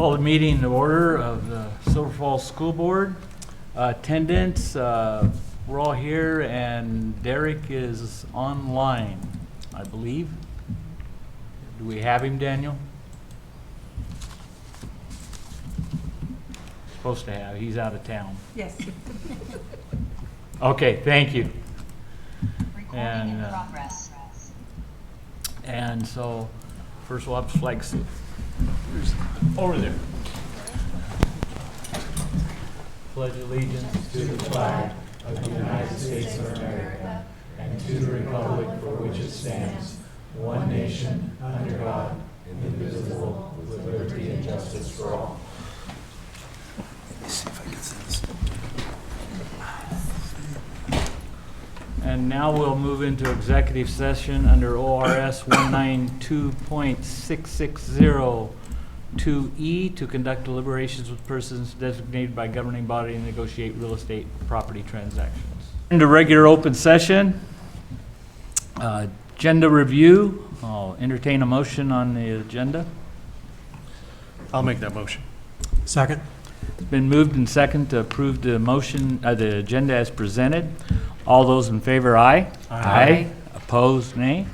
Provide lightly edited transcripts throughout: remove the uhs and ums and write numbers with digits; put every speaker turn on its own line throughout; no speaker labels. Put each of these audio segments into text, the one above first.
Call the meeting to order of the Silver Falls School Board. Attendance, we're all here and Derek is online, I believe. Do we have him, Daniel? Supposed to have, he's out of town.
Yes.
Okay, thank you.
Recording in progress.
And so, first we'll have flag salute. Over there. Pledge allegiance to the flag of the United States of America and to the republic for which it stands, one nation, under God, indivisible, with liberty and justice for all. Let me see if I can see this. And now we'll move into executive session under ORS 192.6602E to conduct deliberations with persons designated by governing body and negotiate real estate property transactions. Into regular open session. Agenda review. I'll entertain a motion on the agenda.
I'll make that motion.
Second.
It's been moved and second to approve the motion, the agenda as presented. All those in favor, aye.
Aye.
Opposed, nay.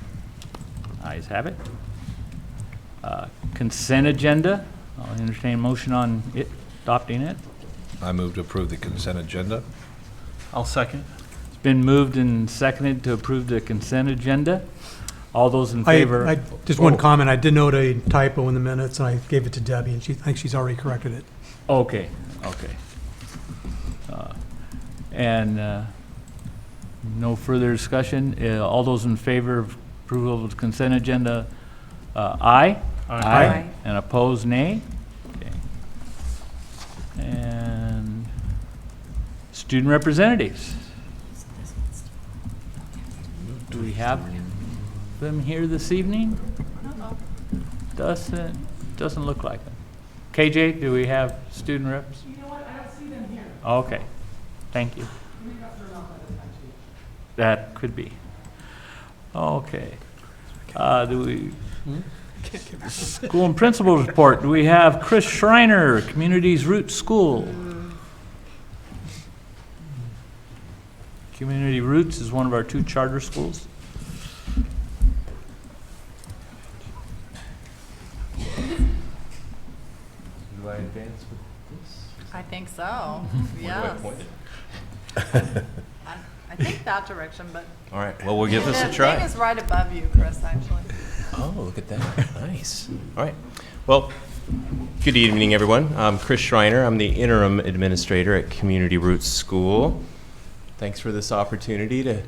Ayes have it. Consent agenda. I'll entertain a motion on it, adopting it.
I move to approve the consent agenda.
I'll second.
It's been moved and seconded to approve the consent agenda. All those in favor.
I just one comment. I did note a typo in the minutes, and I gave it to Debbie, and I think she's already corrected it.
Okay, okay. And no further discussion. All those in favor of approval of the consent agenda, aye?
Aye.
And opposed, nay? Okay. And student representatives. Do we have them here this evening? Doesn't look like it. KJ, do we have student reps?
You know what, I don't see them here.
Okay, thank you. That could be. Okay. Do we, school and principals report, do we have Chris Schreiner, Communities Roots School? Community Roots is one of our 2 charter schools. Do I advance with this?
I think so, yes. I think that direction, but
All right, well, we'll give this a
the
try.
thing is right above you, Chris, actually.
Oh, look at that. Nice. All right. Well, good evening, everyone. I'm Chris Schreiner. I'm the interim administrator at Community Roots School. Thanks for this opportunity to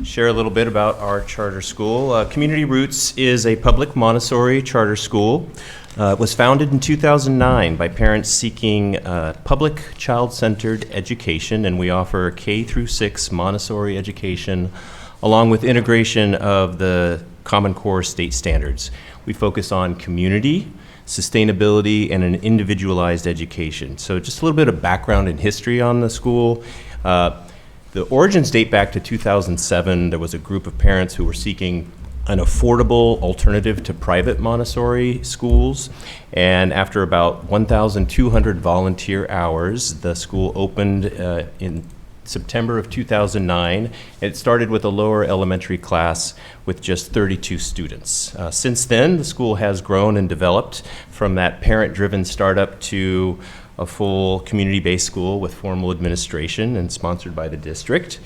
share a little bit about our charter school. Community Roots is a public Montessori charter school. It was founded in 2009 by parents seeking public child-centered education, and we offer K through 6 Montessori education along with integration of the Common Core state standards. We focus on community, sustainability, and an individualized education. So just a little bit of background and history on the school. The origins date back to 2007. There was a group of parents who were seeking an affordable alternative to private Montessori schools. And after about 1,200 volunteer hours, the school opened in September of 2009. It started with a lower elementary class with just 32 students. Since then, the school has grown and developed from that parent-driven startup to a full community-based school with formal administration and sponsored by the district.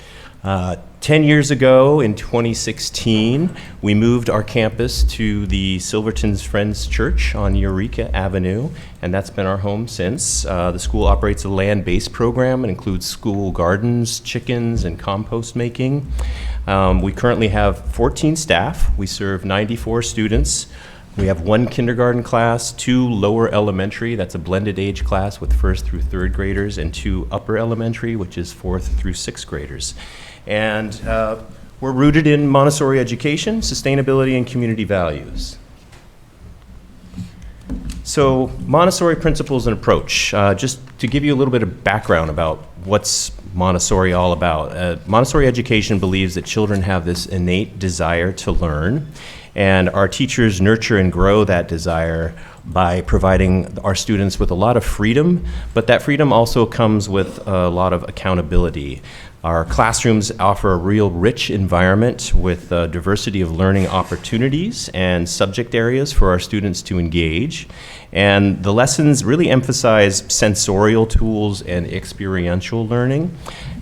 10 years ago, in 2016, we moved our campus to the Silverton's Friends Church on Eureka Avenue, and that's been our home since. The school operates a land-based program. It includes school gardens, chickens, and compost making. We currently have 14 staff. We serve 94 students. We have 1 kindergarten class, 2 lower elementary, that's a blended age class with 1st through 3rd graders, and 2 upper elementary, which is 4th through 6th graders. And we're rooted in Montessori education, sustainability, and community values. So Montessori principles and approach. Just to give you a little bit of background about what's Montessori all about. Montessori education believes that children have this innate desire to learn, and our teachers nurture and grow that desire by providing our students with a lot of freedom, but that freedom also comes with a lot of accountability. Our classrooms offer a real rich environment with a diversity of learning opportunities and subject areas for our students to engage. And the lessons really emphasize sensorial tools and experiential learning.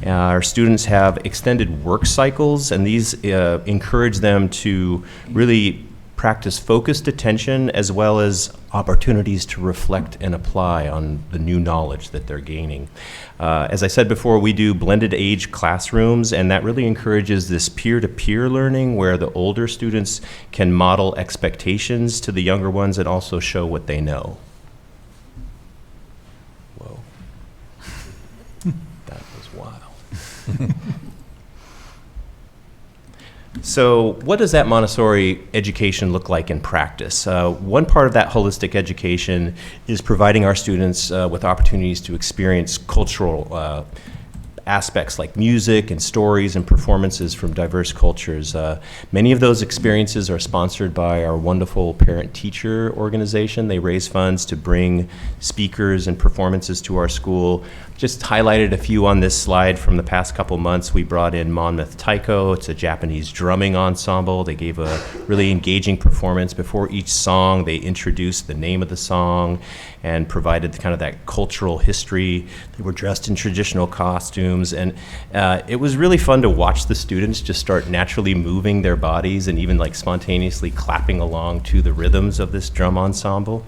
Our students have extended work cycles, and these encourage them to really practice focused attention as well as opportunities to reflect and apply on the new knowledge that they're gaining. As I said before, we do blended age classrooms, and that really encourages this peer-to-peer learning where the older students can model expectations to the younger ones and also show what they know. Whoa. That was wild. So what does that Montessori education look like in practice? One part of that holistic education is providing our students with opportunities to experience cultural aspects like music and stories and performances from diverse cultures. Many of those experiences are sponsored by our wonderful parent-teacher organization. They raise funds to bring speakers and performances to our school. Just highlighted a few on this slide from the past couple months. We brought in Monmouth Taiko. It's a Japanese drumming ensemble. They gave a really engaging performance. Before each song, they introduced the name of the song and provided kind of that cultural history. They were dressed in traditional costumes, and it was really fun to watch the students just start naturally moving their bodies and even like spontaneously clapping along to the rhythms of this drum ensemble.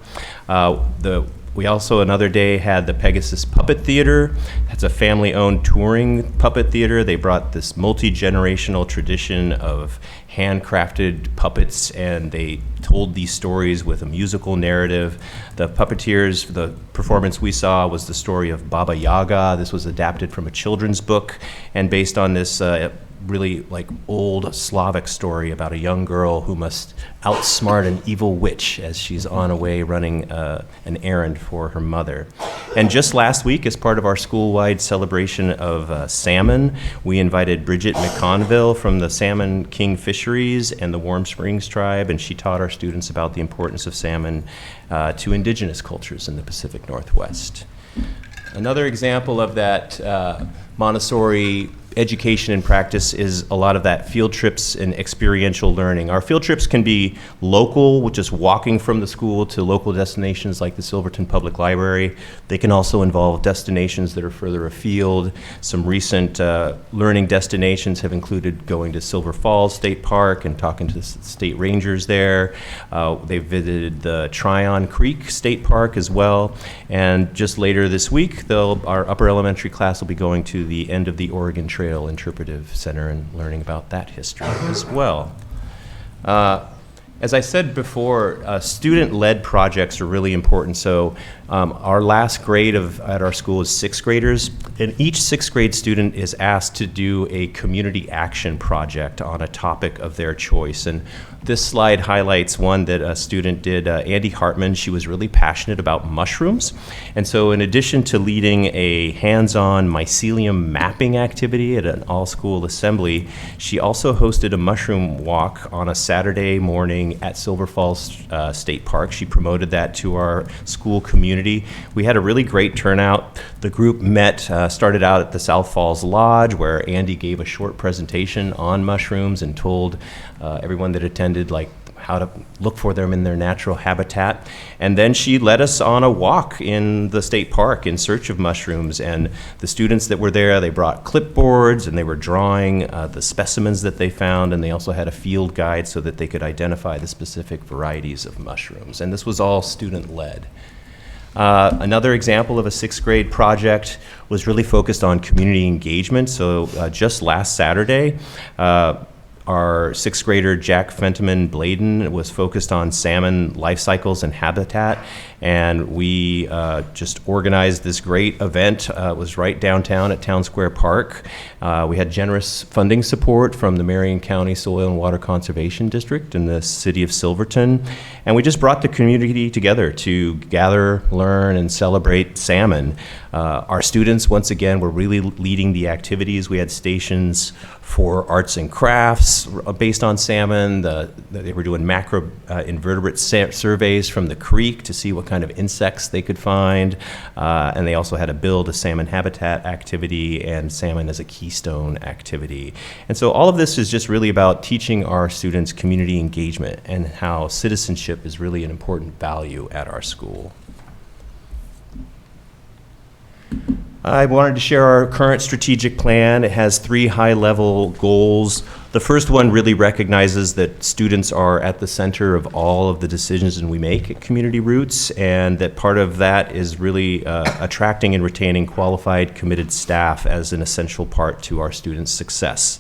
We also another day had the Pegasus Puppet Theater. That's a family-owned touring puppet theater. They brought this multi-generational tradition of handcrafted puppets, and they told these stories with a musical narrative. The puppeteers, the performance we saw was the story of Baba Yaga. This was adapted from a children's book and based on this really like old Slavic story about a young girl who must outsmart an evil witch as she's on a way running an errand for her mother. And just last week, as part of our school-wide celebration of salmon, we invited Bridget McConville from the Salmon King Fisheries and the Warm Springs Tribe, and she taught our students about the importance of salmon to indigenous cultures in the Pacific Northwest. Another example of that Montessori education and practice is a lot of that field trips and experiential learning. Our field trips can be local, which is walking from the school to local destinations like the Silverton Public Library. They can also involve destinations that are further afield. Some recent learning destinations have included going to Silver Falls State Park and talking to the state rangers there. They visited the Tryon Creek State Park as well. And just later this week, our upper elementary class will be going to the end of the Oregon Trail Interpretive Center and learning about that history as well. As I said before, student-led projects are really important. So our last grade at our school is 6th graders, and each 6th grade student is asked to do a community action project on a topic of their choice. And this slide highlights one that a student did, Andy Hartman. She was really passionate about mushrooms. And so in addition to leading a hands-on mycelium mapping activity at an all-school assembly, she also hosted a mushroom walk on a Saturday morning at Silver Falls State Park. She promoted that to our school community. We had a really great turnout. The group started out at the South Falls Lodge, where Andy gave a short presentation on mushrooms and told everyone that attended how to look for them in their natural habitat. And then she led us on a walk in the state park in search of mushrooms. And the students that were there, they brought clipboards and they were drawing the specimens that they found. And they also had a field guide so that they could identify the specific varieties of mushrooms. And this was all student-led. Another example of a 6th grade project was really focused on community engagement. So just last Saturday, our sixth grader, Jack Fentiman Bladen, was focused on salmon life cycles and habitat. And we just organized this great event. It was right downtown at Town Square Park. We had generous funding support from the Marion County Soil and Water Conservation District and the city of Silverton. And we just brought the community together to gather, learn, and celebrate salmon. Our students, once again, were really leading the activities. We had stations for arts and crafts based on salmon. They were doing macro invertebrate surveys from the creek to see what kind of insects they could find. And they also had a build a salmon habitat activity and salmon as a keystone activity. And so all of this is just really about teaching our students community engagement and how citizenship is really an important value at our school. I wanted to share our current strategic plan. It has 3 high-level goals. The first one really recognizes that students are at the center of all of the decisions we make at Community Roots, and that part of that is really attracting and retaining qualified, committed staff as an essential part to our students' success.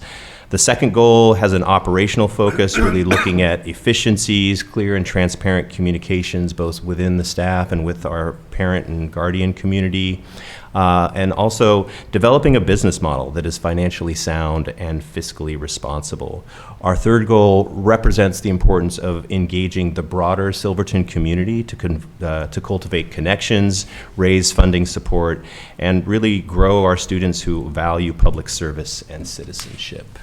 The second goal has an operational focus, really looking at efficiencies, clear and transparent communications, both within the staff and with our parent and guardian community, and also developing a business model that is financially sound and fiscally responsible. Our third goal represents the importance of engaging the broader Silverton community to cultivate connections, raise funding support, and really grow our students who value public service and citizenship.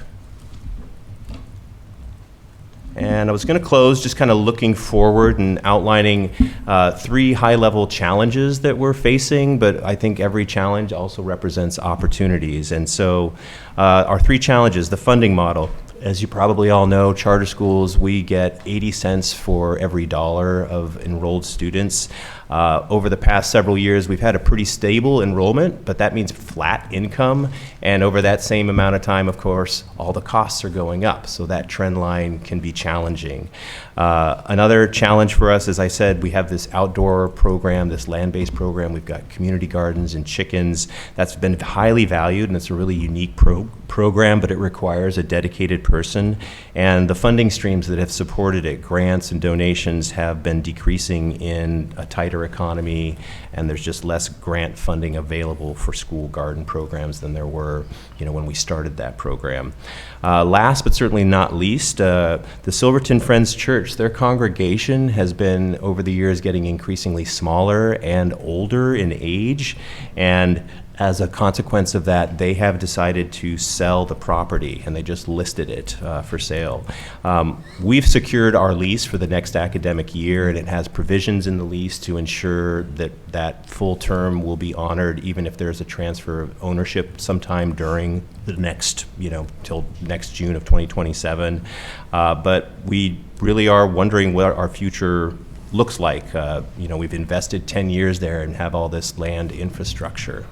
And I was going to close just kind of looking forward and outlining 3 high-level challenges that we're facing, but I think every challenge also represents opportunities. And so our 3 challenges: the funding model. As you probably all know, charter schools, we get 80 cents for every dollar of enrolled students. Over the past several years, we've had a pretty stable enrollment, but that means flat income. And over that same amount of time, of course, all the costs are going up. So that trend line can be challenging. Another challenge for us, as I said, we have this outdoor program, this land-based program. We've got community gardens and chickens. That's been highly valued, and it's a really unique program, but it requires a dedicated person. And the funding streams that have supported it, grants and donations, have been decreasing in a tighter economy, and there's just less grant funding available for school garden programs than there were, when we started that program. Last but certainly not least, the Silverton Friends Church, their congregation has been over the years getting increasingly smaller and older in age, and as a consequence of that, they have decided to sell the property, and they just listed it for sale. We've secured our lease for the next academic year, and it has provisions in the lease to ensure that that full term will be honored, even if there's a transfer of ownership sometime during the next, till next June of 2027. But we really are wondering what our future looks like. We've invested 10 years there and have all this land infrastructure.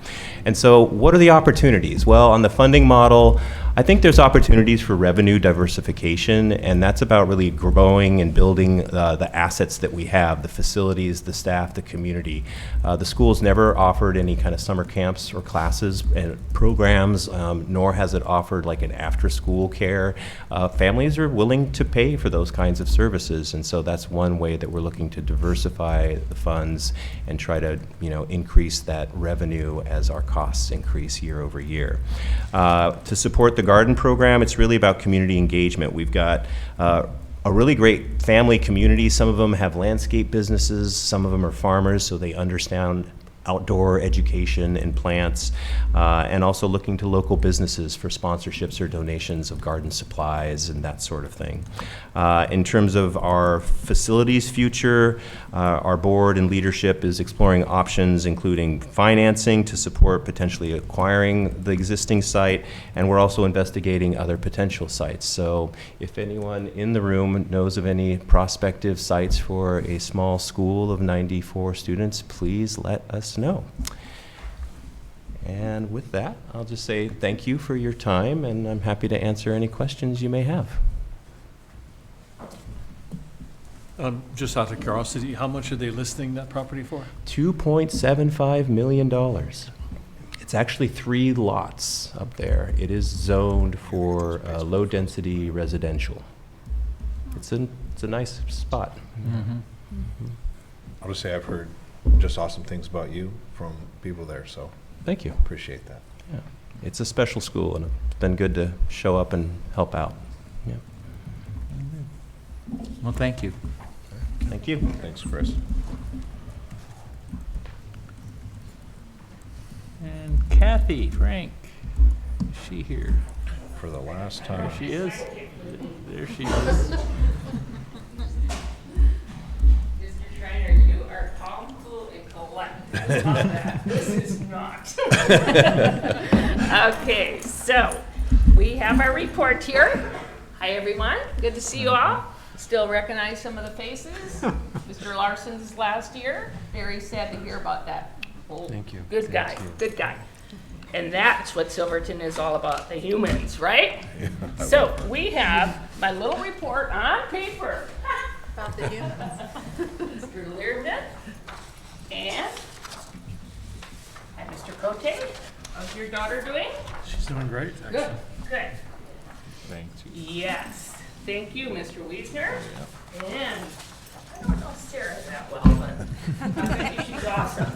And so what are the opportunities? Well, on the funding model, I think there's opportunities for revenue diversification, and that's about really growing and building the assets that we have, the facilities, the staff, the community. The school's never offered any kind of summer camps or classes and programs, nor has it offered like an after-school care. Families are willing to pay for those kinds of services, and so that's one way that we're looking to diversify the funds and try to, increase that revenue as our costs increase year over year. To support the garden program, it's really about community engagement. We've got a really great family community. Some of them have landscape businesses, some of them are farmers, so they understand outdoor education and plants, and also looking to local businesses for sponsorships or donations of garden supplies and that sort of thing. In terms of our facilities future, our board and leadership is exploring options including financing to support potentially acquiring the existing site, and we're also investigating other potential sites. So if anyone in the room knows of any prospective sites for a small school of 94 students, please let us know. And with that, I'll just say thank you for your time, and I'm happy to answer any questions you may have.
Just out of curiosity, how much are they listing that property for?
$2.75 million. It's actually 3 lots up there. It is zoned for low-density residential. It's a nice spot.
I'll just say I've heard just awesome things about you from people there, so
Thank you.
appreciate that.
Yeah. It's a special school, and it's been good to show up and help out. Yeah.
Well, thank you.
Thank you.
Thanks, Chris.
And Kathy Frank, is she here?
For the last
There
time.
she is. There she is.
Mr. Schreiner, you are calm, cool, and collected. I love that. This is not. Okay, so we have our report here. Hi, everyone. Good to see you all. Still recognize some of the faces. Mr. Larson's last year. Very sad to hear about that. Oh,
Thank you.
Good guy, good guy. And that's what Silverton is all about, the humans, right? So we have my little report on paper.
About the humans.
Mr. Learman and Mr. Cote. How's your daughter doing?
She's doing great,
Good, good.
Thank you.
Yes, thank you, Mr. Wiesner. And I don't know Sarah that well, but I bet you she's awesome,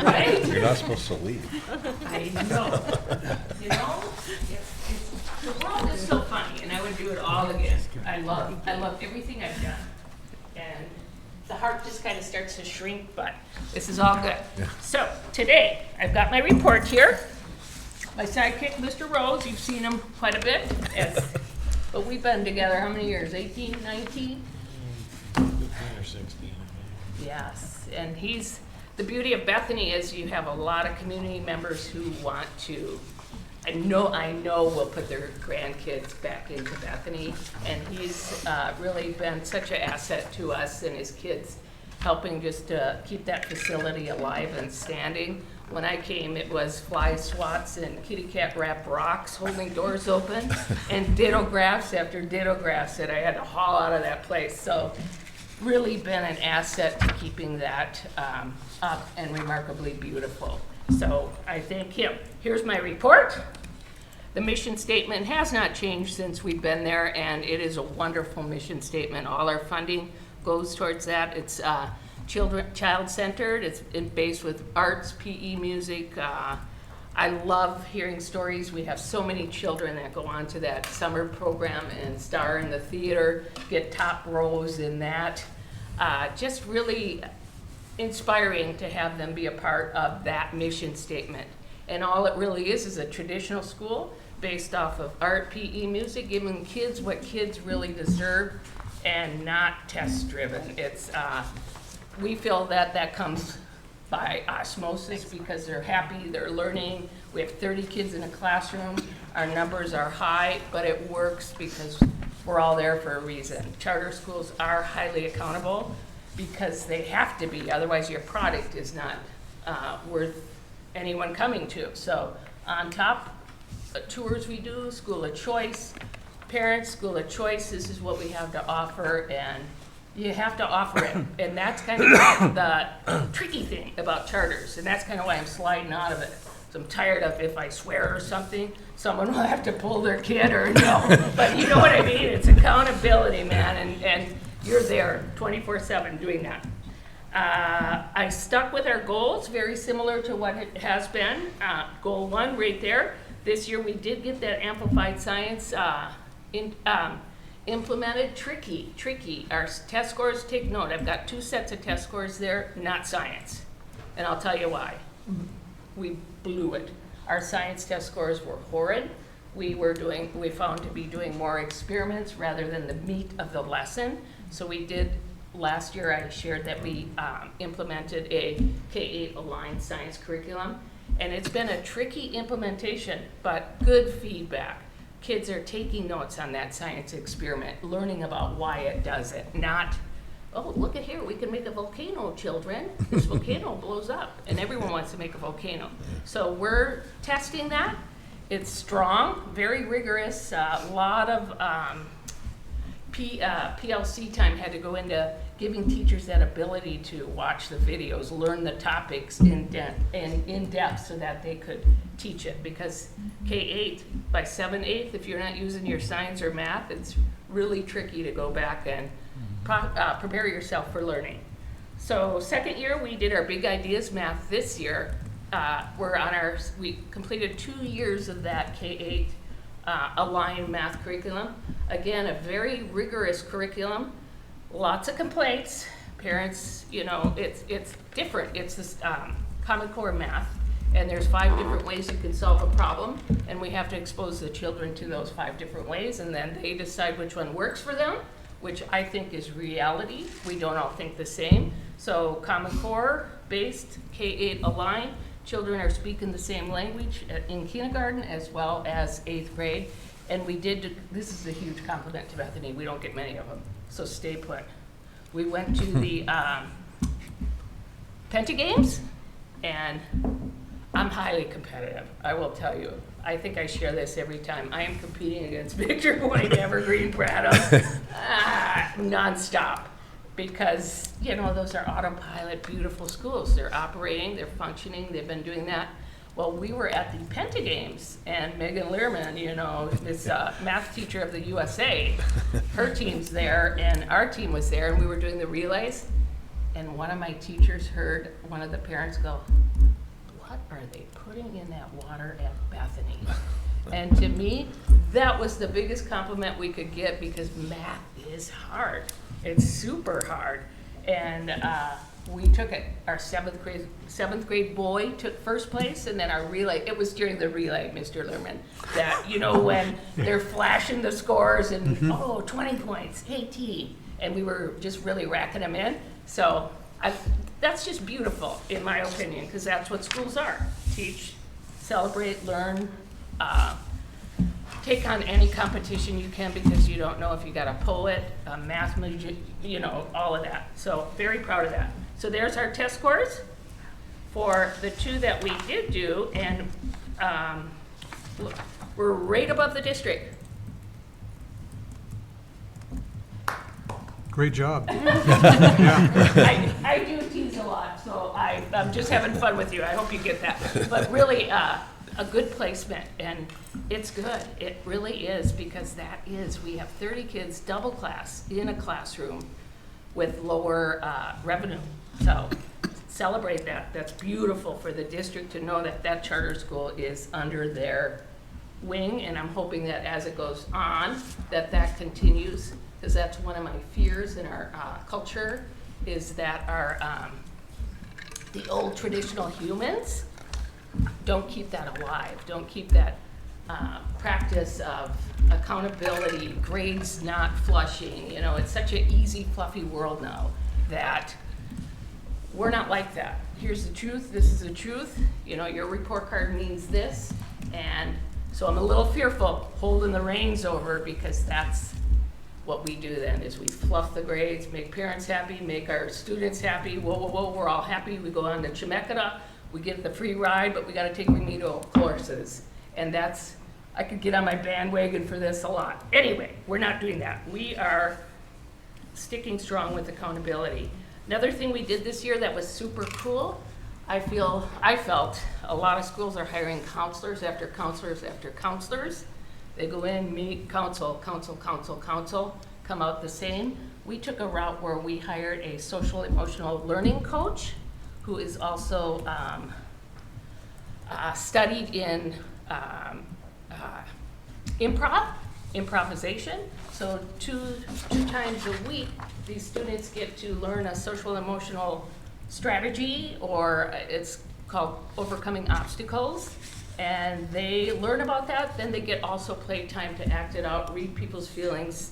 right?
You're not supposed to leave.
I know. You know, the world is so funny, and I would do it all again. I love everything I've done. And the heart just kind of starts to shrink, but this is all good. So today, I've got my report here. My sidekick, Mr. Rose, you've seen him quite a bit. But we've been together how many years? 18, 19?
15 or 16.
Yes, and the beauty of Bethany is you have a lot of community members who want to, I know will put their grandkids back into Bethany, and he's really been such an asset to us and his kids, helping just to keep that facility alive and standing. When I came, it was fly swats and kitty cat wrapped rocks holding doors open, and dittographs after dittographs that I had to haul out of that place. So really been an asset to keeping that up and remarkably beautiful. So I thank him. Here's my report. The mission statement has not changed since we've been there, and it is a wonderful mission statement. All our funding goes towards that. It's child-centered. It's based with arts, PE, music. I love hearing stories. We have so many children that go on to that summer program and star in the theater, get top rows in that. Just really inspiring to have them be a part of that mission statement. And all it really is a traditional school based off of art, PE, music, giving kids what kids really deserve and not test-driven. It's we feel that comes by osmosis because they're happy, they're learning. We have 30 kids in a classroom. Our numbers are high, but it works because we're all there for a reason. Charter schools are highly accountable because they have to be, otherwise your product is not worth anyone coming to. So on top, tours we do, school of choice, parents, school of choice, this is what we have to offer, and you have to offer it. And that's kind of the tricky thing about charters, and that's kind of why I'm sliding out of it. So I'm tired of if I swear or something, someone will have to pull their kid or no. But you know what I mean? It's accountability, man, and you're there 24/7 doing that. I stuck with our goals, very similar to what it has been. Goal 1 right there. This year we did get that amplified science implemented. Tricky. Our test scores, take note, I've got 2 sets of test scores there, not science. And I'll tell you why. We blew it. Our science test scores were horrid. We found to be doing more experiments rather than the meat of the lesson. So we did, last year I shared that we implemented a K-8 aligned science curriculum. And it's been a tricky implementation, but good feedback. Kids are taking notes on that science experiment, learning about why it does it, not, oh, look at here, we can make a volcano, children. This volcano blows up, and everyone wants to make a volcano. So we're testing that. It's strong, very rigorous, a lot of PLC time had to go into giving teachers that ability to watch the videos, learn the topics in depth so that they could teach it. Because K-8, by 7th, 8th, if you're not using your science or math, it's really tricky to go back and prepare yourself for learning. So second year, we did our Big Ideas Math this year. We completed 2 years of that K-8 aligned math curriculum. Again, a very rigorous curriculum, lots of complaints. Parents, you know, it's different. It's this Common Core math, and there's 5 different ways you can solve a problem, and we have to expose the children to those 5 different ways, and then they decide which one works for them, which I think is reality. We don't all think the same. So Common Core based, K-8 aligned, children are speaking the same language in kindergarten as well as 8th grade. And we did, this is a huge compliment to Bethany, we don't get many of them, so stay put. We went to the Penta Games, and I'm highly competitive, I will tell you. I think I share this every time. I am competing against Victor White, Evergreen, Bradham, nonstop. Because, you know, those are autopilot, beautiful schools. They're operating, they're functioning, they've been doing that. Well, we were at the Penta Games, and Megan Lehrman, you know, is math teacher of the USA. Her team's there, and our team was there, and we were doing the relays. And one of my teachers heard one of the parents go, "What are they putting in that water at Bethany?" And to me, that was the biggest compliment we could get, because math is hard. It's super hard. And we took it. Our seventh grade boy took first place, and then our relay, it was during the relay, Mr. Lerman, that, you know, when they're flashing the scores and, 20 points, 18, and we were just really racking them in. So that's just beautiful, in my opinion, because that's what schools are. Teach, celebrate, learn, take on any competition you can, because you don't know if you got a poet, a math major, you know, all of that. So very proud of that. So there's our test scores for the 2 that we did do, and look, we're right above the district.
Great job.
I do tease a lot, so I'm just having fun with you. I hope you get that. But really, a good placement, and it's good. It really is, because we have 30 kids double class in a classroom with lower revenue. So celebrate that. That's beautiful for the district to know that that charter school is under their wing, and I'm hoping that as it goes on, that continues, because that's one of my fears in our culture, is that our the old traditional humans don't keep that alive, don't keep that practice of accountability, grades not flushing. You know, it's such an easy, fluffy world now that we're not like that. Here's the truth, this is the truth, you know, your report card means this, and so I'm a little fearful holding the reins over, because that's what we do then, is we fluff the grades, make parents happy, make our students happy, whoa, we're all happy, we go on to Chemeketa, we get the free ride, but we gotta take remedial courses. And that's, I could get on my bandwagon for this a lot. Anyway, we're not doing that. We are sticking strong with accountability. Another thing we did this year that was super cool, I felt a lot of schools are hiring counselors after counselors after counselors. They go in, meet, counsel, come out the same. We took a route where we hired a social emotional learning coach, who is also studied in improvisation. So two times a week, these students get to learn a social emotional strategy, or it's called overcoming obstacles. And they learn about that, then they get also play time to act it out, read people's feelings,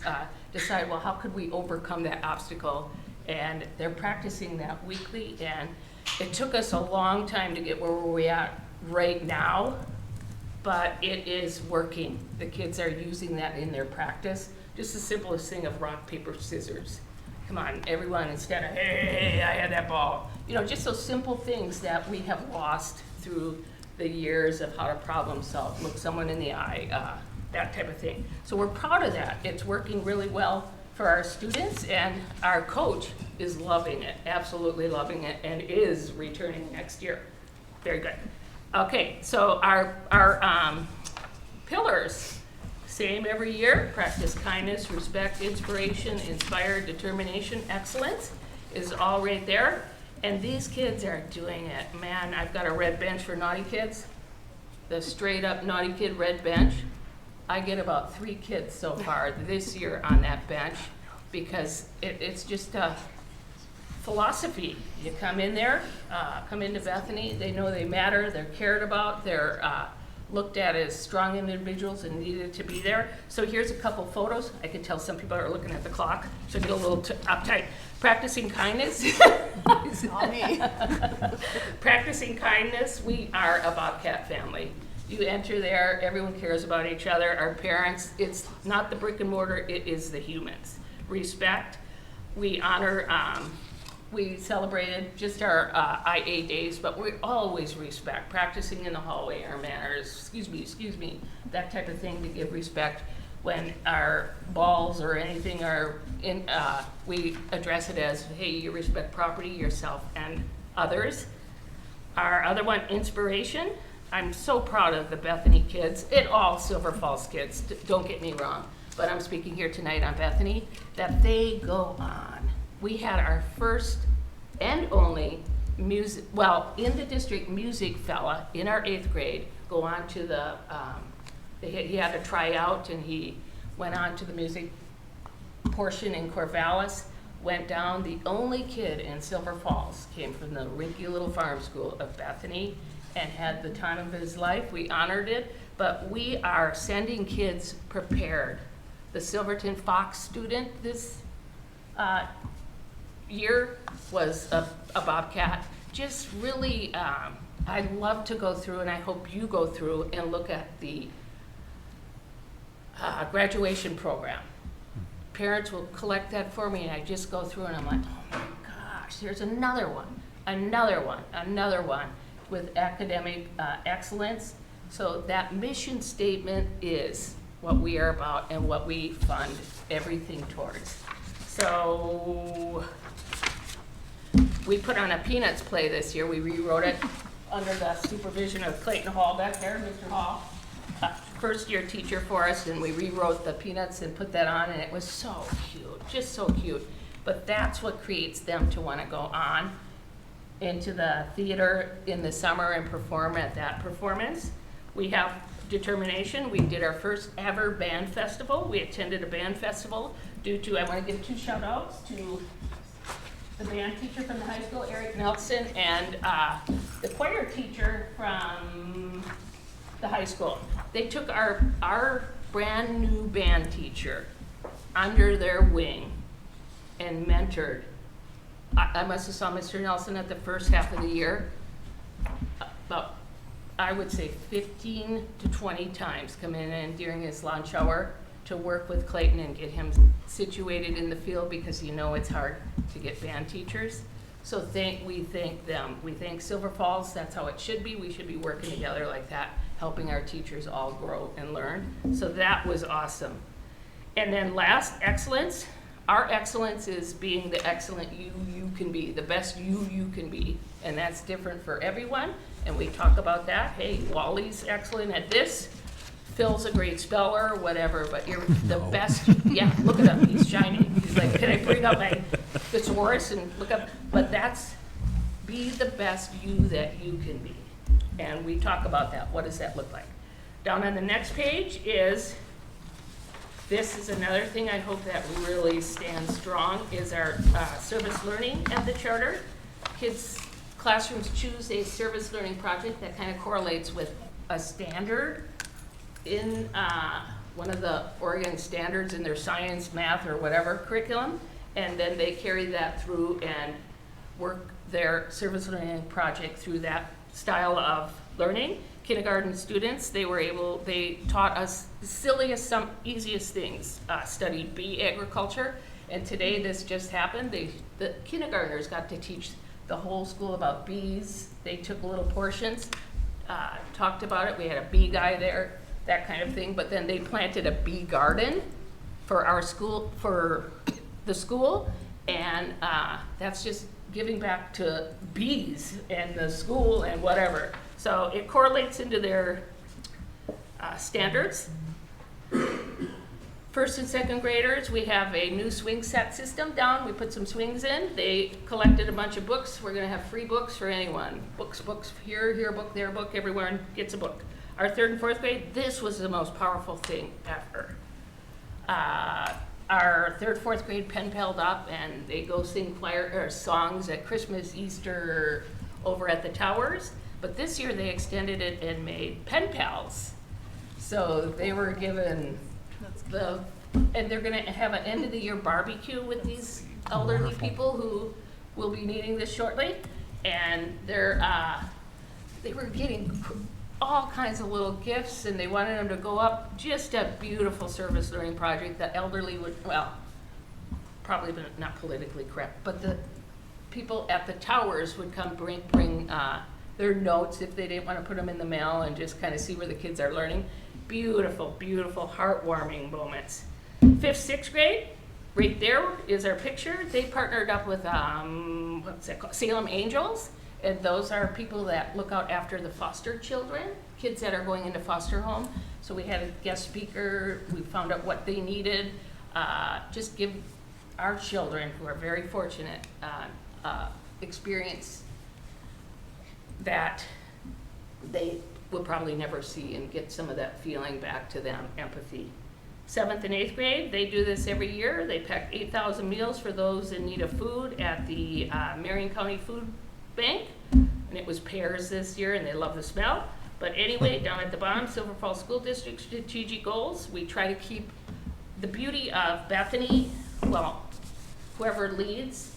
decide, well, how could we overcome that obstacle? And they're practicing that weekly, and it took us a long time to get where we're at right now, but it is working. The kids are using that in their practice. Just the simplest thing of rock, paper, scissors. Come on, everyone, instead of, hey, I had that ball. You know, just those simple things that we have lost through the years of how to problem solve, look someone in the eye, that type of thing. So we're proud of that. It's working really well for our students, and our coach is loving it, absolutely loving it, and is returning next year. Very good. Okay, so our pillars, same every year: practice kindness, respect, inspiration, inspire, determination, excellence is all right there. And these kids are doing it. Man, I've got a red bench for naughty kids, the straight up naughty kid red bench. I get about 3 kids so far this year on that bench, because it's just a philosophy. You come in there, come into Bethany, they know they matter, they're cared about, they're looked at as strong individuals and needed to be there. So here's a couple photos. I can tell some people are looking at the clock, so I get a little uptight. Practicing kindness.
Not me.
Practicing kindness, we are a Bobcat family. You enter there, everyone cares about each other, our parents. It's not the brick and mortar, it is the humans. Respect, we honor, we celebrated just our IA days, but we always respect, practicing in the hallway, our manners, excuse me, that type of thing, to give respect. When our balls or anything are in, we address it as, hey, you respect property, yourself, and others. Our other one, inspiration. I'm so proud of the Bethany kids, and all Silver Falls kids, don't get me wrong, but I'm speaking here tonight on Bethany, that they go on. We had our first and only music, well, in the district music fella in our 8th grade go on to the, he had to try out, and he went on to the music portion in Corvallis, went down. The only kid in Silver Falls came from the rinky little farm school of Bethany and had the time of his life. We honored it, but we are sending kids prepared. The Silverton Fox student this year was a Bobcat. Just really, I'd love to go through, and I hope you go through and look at the graduation program. Parents will collect that for me, and I just go through and I'm like, oh my gosh, there's another one with academic excellence. So that mission statement is what we are about and what we fund everything towards. So we put on a Peanuts play this year. We rewrote it under the supervision of Clayton Hall back there, Mr. Hall, first year teacher for us, and we rewrote the Peanuts and put that on, and it was so cute, just so cute. But that's what creates them to want to go on into the theater in the summer and perform at that performance. We have determination. We did our first ever band festival. We attended a band festival due to, I want to give 2 shout outs to the band teacher from the high school, Eric Nelson, and the choir teacher from the high school. They took our brand new band teacher under their wing and mentored. I must have saw Mr. Nelson at the first half of the year about, I would say, 15 to 20 times, come in during his lunch hour to work with Clayton and get him situated in the field, because you know it's hard to get band teachers. So we thank them. We thank Silver Falls. That's how it should be. We should be working together like that, helping our teachers all grow and learn. So that was awesome. And then last, excellence. Our excellence is being the excellent you can be, the best you can be. And that's different for everyone. And we talk about that. Hey, Wally's excellent at this. Phil's a great speller, whatever, but you're the best. Yeah, look at him, he's shining. He's like, can I bring up my thesaurus and look up? But that's, be the best you that you can be. And we talk about that. What does that look like? Down on the next page is, this is another thing I hope that really stands strong, is our service learning at the charter. Kids, classrooms choose a service learning project that kind of correlates with a standard in one of the Oregon standards in their science, math, or whatever curriculum, and then they carry that through and work their service learning project through that style of learning. Kindergarten students, they taught us the silliest, some easiest things, studied bee agriculture, and today this just happened. The kindergartners got to teach the whole school about bees. They took little portions, talked about it. We had a bee guy there, that kind of thing, but then they planted a bee garden for our school, for the school, and that's just giving back to bees and the school and whatever. So it correlates into their standards. First and second graders, we have a new swing set system down. We put some swings in. They collected a bunch of books. We're gonna have free books for anyone. Books, here a book, there a book, everyone gets a book. Our third and fourth grade, this was the most powerful thing ever. Our third, fourth grade pen palled up and they go sing choir or songs at Christmas, Easter over at the towers. But this year they extended it and made pen pals. So they were given and they're gonna have an end of the year barbecue with these elderly people who will be needing this shortly. And they were getting all kinds of little gifts and they wanted them to go up. Just a beautiful service learning project. The elderly would, well, probably not politically correct, but the people at the towers would come bring their notes if they didn't want to put them in the mail and just kind of see where the kids are learning. Beautiful, beautiful, heartwarming moments. Fifth, sixth grade, right there is our picture. They partnered up with, what's that called? Salem Angels. And those are people that look out after the foster children, kids that are going into foster home. So we had a guest speaker, we found out what they needed. Just give our children, who are very fortunate, experience that they will probably never see and get some of that feeling back to them, empathy. Seventh and eighth grade, they do this every year. They pack 8,000 meals for those in need of food at the Marion County Food Bank, and it was pears this year and they love the smell. But anyway, down at the bottom, Silver Falls School District strategic goals, we try to keep the beauty of Bethany, well, whoever leads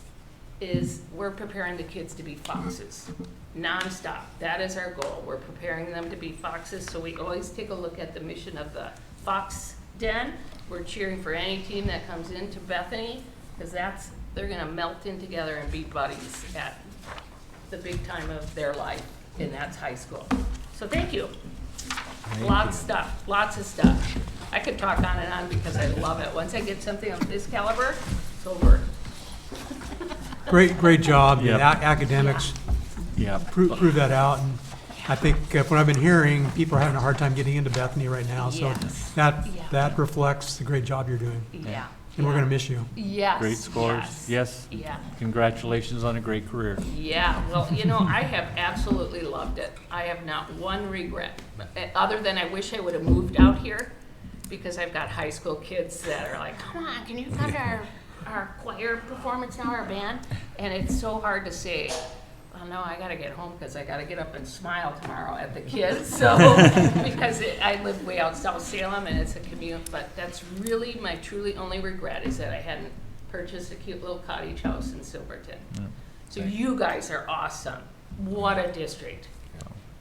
is we're preparing the kids to be foxes nonstop. That is our goal. We're preparing them to be foxes, so we always take a look at the mission of the Fox Den. We're cheering for any team that comes into Bethany, because they're gonna melt in together and be buddies at the big time of their life, and that's high school. So thank you. Lots of stuff. I could talk on and on because I love it. Once I get something of this caliber, it's over.
Great job.
Yep.
The academics
Yeah.
prove that out. And I think from what I've been hearing, people are having a hard time getting into Bethany right now. So
Yes.
that reflects the great job you're doing.
Yeah.
And we're going to miss you.
Yes.
Great scores. Yes.
Yeah.
Congratulations on a great career.
Yeah, well, I have absolutely loved it. I have not one regret, other than I wish I would have moved out here, because I've got high school kids that are like, come on, can you come to our choir performance now, our band? And it's so hard to say, well, no, I gotta get home because I gotta get up and smile tomorrow at the kids. So, because I live way out South Salem and it's a commute, but that's really my truly only regret is that I hadn't purchased a cute little cottage house in Silverton.
Yeah.
So you guys are awesome. What a district.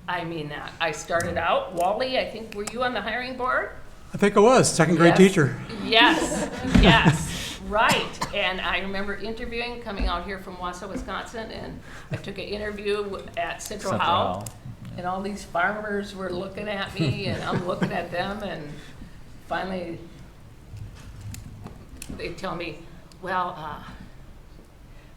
I mean that. I started out, Wally, I think, were you on the hiring board?
I think I was, second grade
Yes.
teacher.
Yes, right. And I remember interviewing, coming out here from Wausau, Wisconsin, and I took an interview at Central Howell. And all these farmers were looking at me, and I'm looking at them, and finally they tell me, well,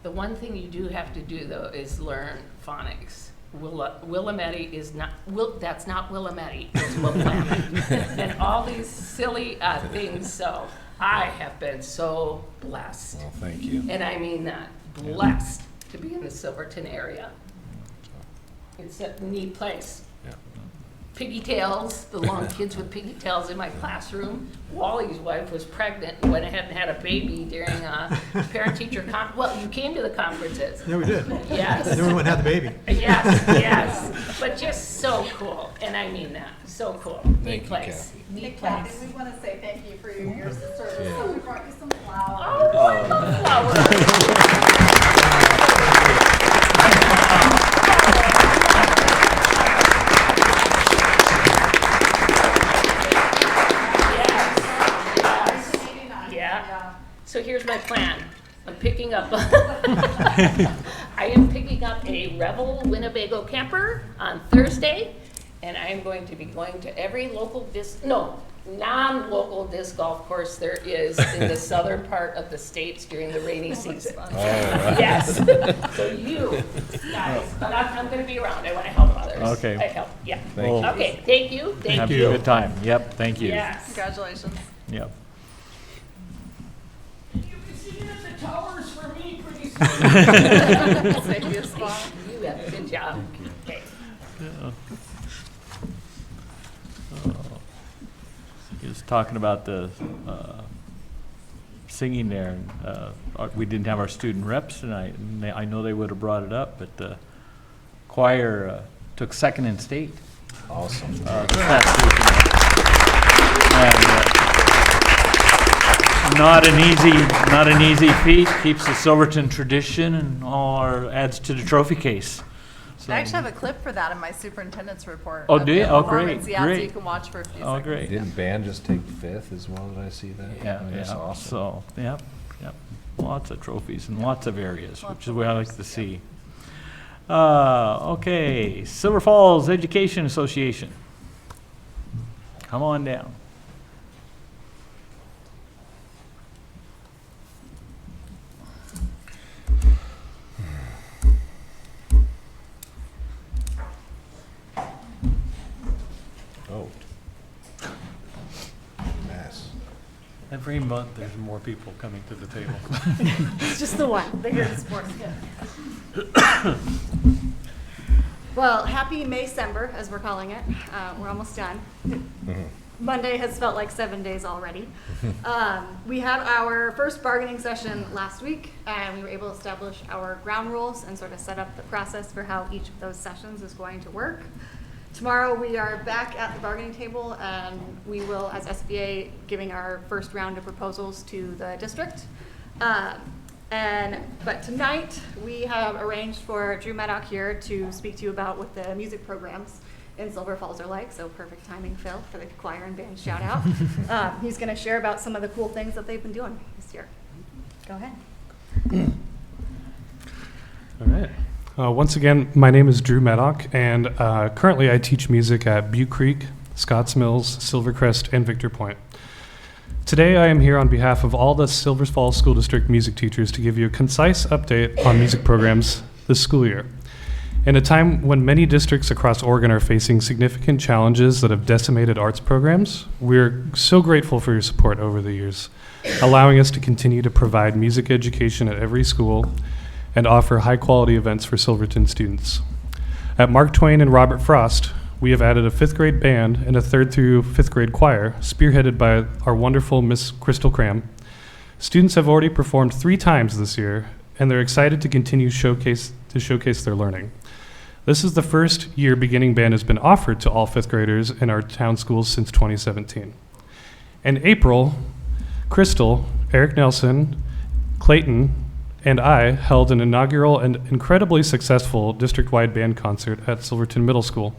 the one thing you do have to do, though, is learn phonics. Willamette is not, that's not Willamette, it's Willamette. And all these silly things, so I have been so blessed.
Well, thank you.
And I mean that, blessed to be in the Silverton area. It's a neat place.
Yeah.
Piggy tails, the long kids with piggy tails in my classroom. Wally's wife was pregnant and went ahead and had a baby during a parent-teacher conference. Well, you came to the conferences.
Yeah, we did.
Yes.
Then we went and had the baby.
Yes. But just so cool. And I mean that. So cool.
Thank
Neat
you,
place.
Kathy.
Neat
Kathy,
place.
we want to say thank you for your years of service,
Yeah.
so we brought you some flowers.
Oh, I love flowers. Yeah. So here's my plan. I'm picking up, I am picking up a Revel Winnebago camper on Thursday, and I am going to be going to every local non-local disc golf course there is in the southern part of the states during the rainy season. Yes. So you guys, but I'm going to be around. I want to help others.
Okay.
I help. Yeah.
Thank you.
Okay. Thank you. Thank
Have
you.
a good time. Yep, thank you.
Yes.
Congratulations.
Yep.
You can sit in at the towers for me pretty soon.
Save you a spot.
You have a good job. Okay.
He was talking about the singing there. We didn't have our student reps tonight, and I know they would have brought it up, but the choir took second in state.
Awesome.
This past weekend. And, not an easy feat. Keeps the Silverton tradition and adds to the trophy case. So-
I actually have a clip for that in my superintendent's report.
Oh,
of
do you?
the
Oh,
performance.
great,
Yeah, so
great.
you can watch for a few
Oh,
seconds.
great.
Didn't band just take fifth as well? Did I see that?
Yeah,
I mean, that's
yeah.
awesome.
So, yep. Lots of trophies in lots of areas, which is what I like to see. Okay, Silver Falls Education Association. Come on down.
Oh. Mess.
Every month, there's more people coming to the table.
It's just the one. They're here to support us. Well, happy May-cember, as we're calling it. We're almost done. Monday has felt like 7 days already. We had our first bargaining session last week, and we were able to establish our ground rules and sort of set up the process for how each of those sessions is going to work. Tomorrow, we are back at the bargaining table, and we will, as SBA, giving our first round of proposals to the district. But tonight, we have arranged for Drew Maddock here to speak to you about what the music programs in Silver Falls are like, so perfect timing, Phil, for the choir and band shout out. He's going to share about some of the cool things that they've been doing this year. Go ahead.
All right. Once again, my name is Drew Maddock, and currently I teach music at Butte Creek, Scotts Mills, Silvercrest, and Victor Point. Today I am here on behalf of all the Silver Falls School District music teachers to give you a concise update on music programs this school year. In a time when many districts across Oregon are facing significant challenges that have decimated arts programs, we're so grateful for your support over the years, allowing us to continue to provide music education at every school and offer high-quality events for Silverton students. At Mark Twain and Robert Frost, we have added a 5th grade band and a 3rd through 5th grade choir, spearheaded by our wonderful Miss Crystal Cram. Students have already performed 3 times this year, and they're excited to continue showcase their learning. This is the first year beginning band has been offered to all 5th graders in our town schools since 2017. In April, Crystal, Eric Nelson, Clayton, and I held an inaugural and incredibly successful district-wide band concert at Silverton Middle School.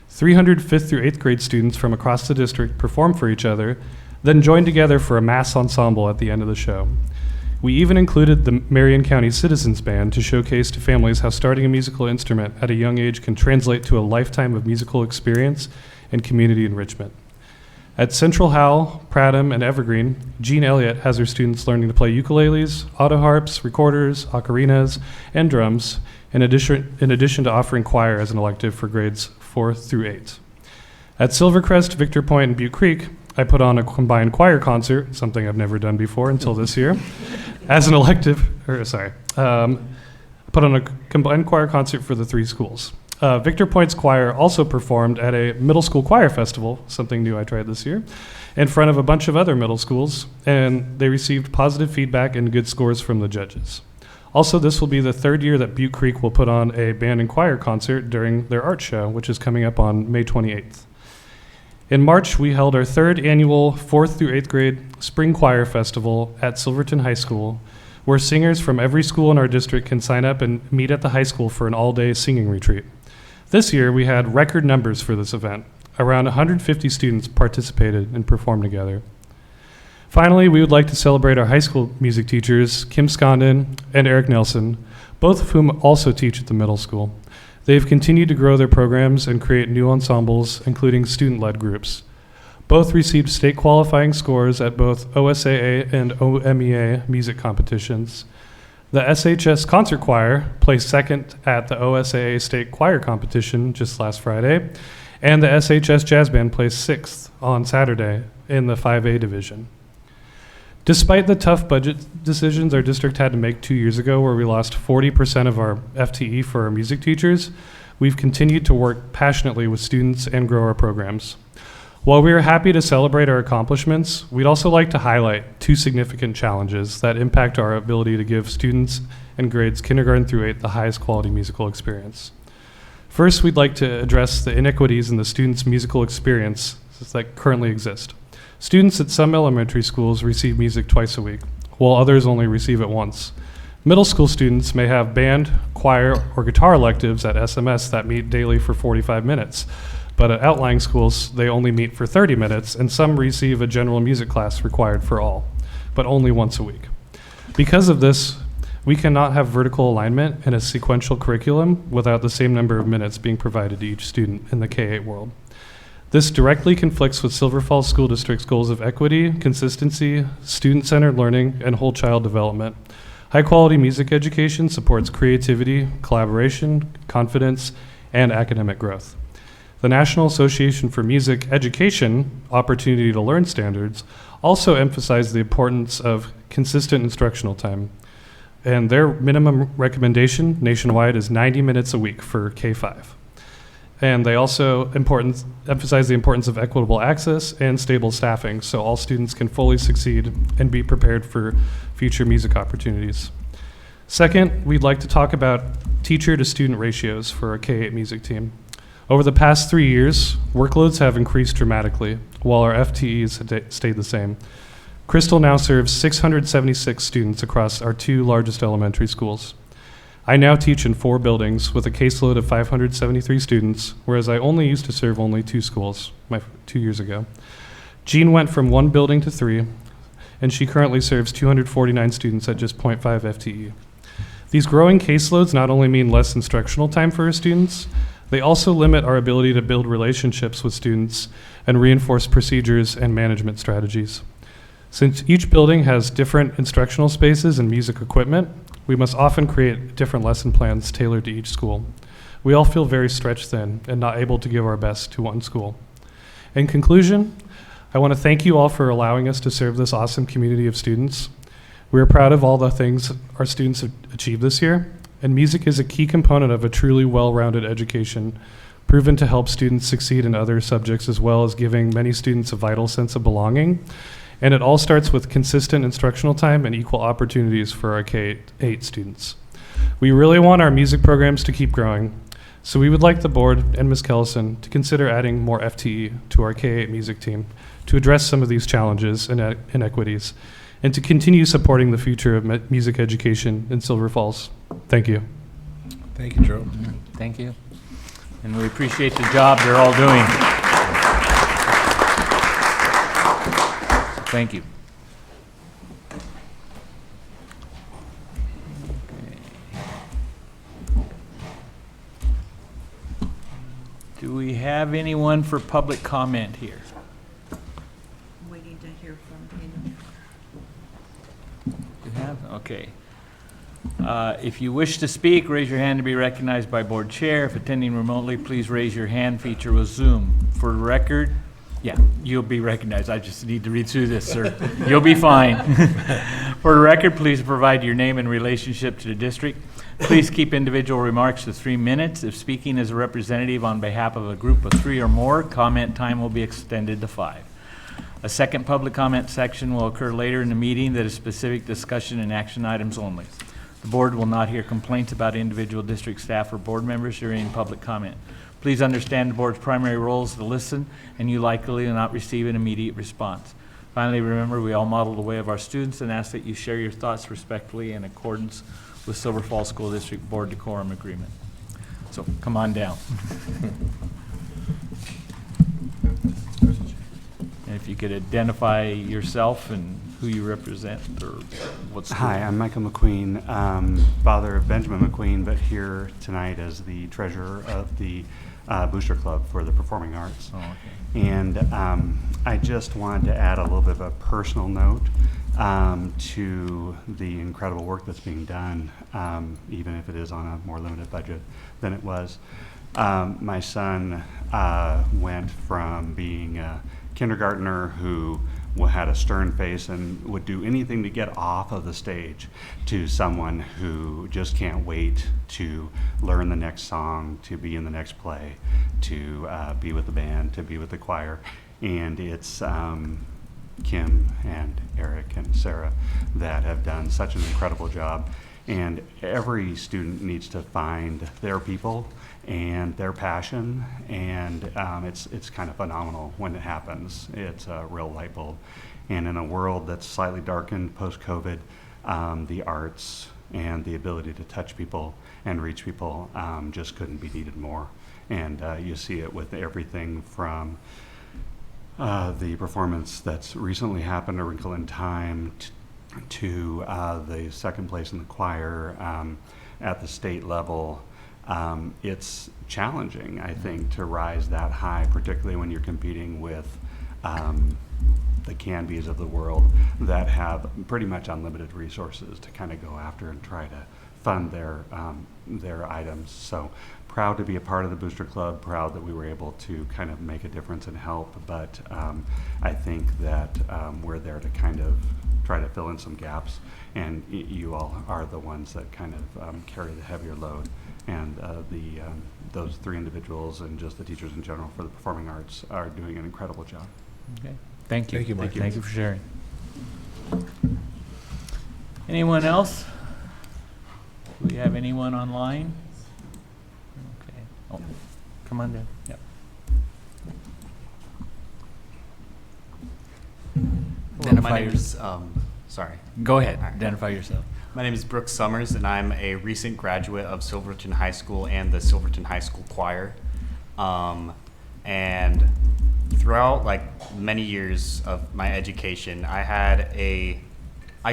300 5th through 8th grade students from across the district performed for each other, then joined together for a mass ensemble at the end of the show. We even included the Marion County Citizens Band to showcase to families how starting a musical instrument at a young age can translate to a lifetime of musical experience and community enrichment. At Central Howell, Pradham, and Evergreen, Jean Elliott has her students learning to play ukuleles, auto harps, recorders, ocarinas, and drums, in addition to offering choir as an elective for grades 4 through 8. At Silvercrest, Victor Point, and Butte Creek, I put on a combined choir concert, something I've never done before until this year, as an elective, put on a combined choir concert for the 3 schools. Victor Point's choir also performed at a middle school choir festival, something new I tried this year, in front of a bunch of other middle schools, and they received positive feedback and good scores from the judges. Also, this will be the 3rd year that Butte Creek will put on a band and choir concert during their art show, which is coming up on May 28th. In March, we held our 3rd annual 4th through 8th grade Spring Choir Festival at Silverton High School, where singers from every school in our district can sign up and meet at the high school for an all-day singing retreat. This year, we had record numbers for this event. Around 150 students participated and performed together. Finally, we would like to celebrate our high school music teachers, Kim Scondon and Eric Nelson, both of whom also teach at the middle school. They've continued to grow their programs and create new ensembles, including student-led groups. Both received state qualifying scores at both OSAA and OMEA music competitions. The SHS Concert Choir placed second at the OSAA State Choir Competition just last Friday, and the SHS Jazz Band placed sixth on Saturday in the 5A division. Despite the tough budget decisions our district had to make 2 years ago, where we lost 40% of our FTE for our music teachers, we've continued to work passionately with students and grow our programs. While we are happy to celebrate our accomplishments, we'd also like to highlight 2 significant challenges that impact our ability to give students and grades kindergarten through 8 the highest quality musical experience. First, we'd like to address the inequities in the students' musical experience that currently exist. Students at some elementary schools receive music twice a week, while others only receive it once. Middle school students may have band, choir, or guitar electives at SMS that meet daily for 45 minutes. But at outlying schools, they only meet for 30 minutes, and some receive a general music class required for all, but only once a week. Because of this, we cannot have vertical alignment in a sequential curriculum without the same number of minutes being provided to each student in the K-8 world. This directly conflicts with Silver Falls School District's goals of equity, consistency, student-centered learning, and whole child development. High-quality music education supports creativity, collaboration, confidence, and academic growth. The National Association for Music Education Opportunity to Learn standards also emphasize the importance of consistent instructional time. And their minimum recommendation nationwide is 90 minutes a week for K-5. And they also emphasize the importance of equitable access and stable staffing so all students can fully succeed and be prepared for future music opportunities. Second, we'd like to talk about teacher to student ratios for our K-8 music team. Over the past 3 years, workloads have increased dramatically, while our FTEs have stayed the same. Crystal now serves 676 students across our 2 largest elementary schools. I now teach in 4 buildings with a caseload of 573 students, whereas I only used to serve only 2 schools 2 years ago. Jean went from 1 building to 3, and she currently serves 249 students at just 0.5 FTE. These growing caseloads not only mean less instructional time for our students, they also limit our ability to build relationships with students and reinforce procedures and management strategies. Since each building has different instructional spaces and music equipment, we must often create different lesson plans tailored to each school. We all feel very stretched thin and not able to give our best to one school. In conclusion, I want to thank you all for allowing us to serve this awesome community of students. We are proud of all the things our students have achieved this year, and music is a key component of a truly well-rounded education, proven to help students succeed in other subjects as well as giving many students a vital sense of belonging. And it all starts with consistent instructional time and equal opportunities for our K-8 students. We really want our music programs to keep growing, so we would like the board and Ms. Kellison to consider adding more FTE to our K-8 music team to address some of these challenges and inequities, and to continue supporting the future of music education in Silver Falls. Thank you.
Thank you, Joe.
Thank you. And we appreciate the job they're all doing. Thank you. Do we have anyone for public comment here?
Waiting to hear from Pena.
You have? Okay. If you wish to speak, raise your hand to be recognized by board chair. If attending remotely, please raise your hand feature with Zoom. For the record, yeah, you'll be recognized. I just need to read through this, sir. You'll be fine. For the record, please provide your name and relationship to the district. Please keep individual remarks to 3 minutes. If speaking as a representative on behalf of a group of 3 or more, comment time will be extended to 5. A second public comment section will occur later in the meeting that is specific discussion and action items only. The board will not hear complaints about individual district staff or board members during public comment. Please understand the board's primary role is to listen, and you likely will not receive an immediate response. Finally, remember, we all model the way of our students and ask that you share your thoughts respectfully in accordance with Silver Falls School District Board Decorum Agreement. So come on down. And if you could identify yourself and who you represent or what school.
Hi, I'm Michael McQueen, father of Benjamin McQueen, but here tonight as the treasurer of the booster club for the performing arts.
Oh, okay.
And I just wanted to add a little bit of a personal note to the incredible work that's being done, even if it is on a more limited budget than it was. My son went from being a kindergartner who had a stern face and would do anything to get off of the stage to someone who just can't wait to learn the next song, to be in the next play, to be with the band, to be with the choir. And it's Kim and Eric and Sarah that have done such an incredible job. And every student needs to find their people and their passion, and it's kind of phenomenal when it happens. It's a real light bulb. And in a world that's slightly darkened post-COVID, the arts and the ability to touch people and reach people just couldn't be needed more. And you see it with everything from the performance that's recently happened, A Wrinkle in Time, to the second place in the choir at the state level. It's challenging, I think, to rise that high, particularly when you're competing with the Canbys of the world that have pretty much unlimited resources to kind of go after and try to fund their items. So proud to be a part of the Booster Club, proud that we were able to kind of make a difference and help, but I think that we're there to kind of try to fill in some gaps, and you all are the ones that kind of carry the heavier load. And those three individuals and just the teachers in general for the performing arts are doing an incredible job.
Okay. Thank you.
Thank you, Mike.
Thank you for sharing. Anyone else? Do we have anyone online? Okay. Oh, come on down. Yep. Identify yourself.
Sorry.
Go ahead. Identify yourself.
My name is Brooks Summers, and I'm a recent graduate of Silverton High School and the Silverton High School Choir. And throughout many years of my education, I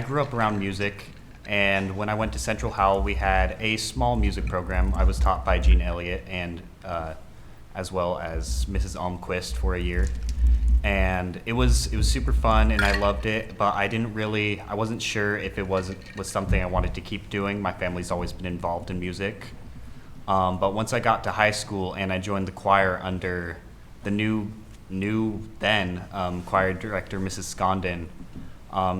grew up around music, and when I went to Central Howell, we had a small music program. I was taught by Gene Elliott and as well as Mrs. Almquist for a year. And it was super fun, and I loved it, but I wasn't sure if it was something I wanted to keep doing. My family's always been involved in music. But once I got to high school and I joined the choir under the new choir director, Mrs. Scondon,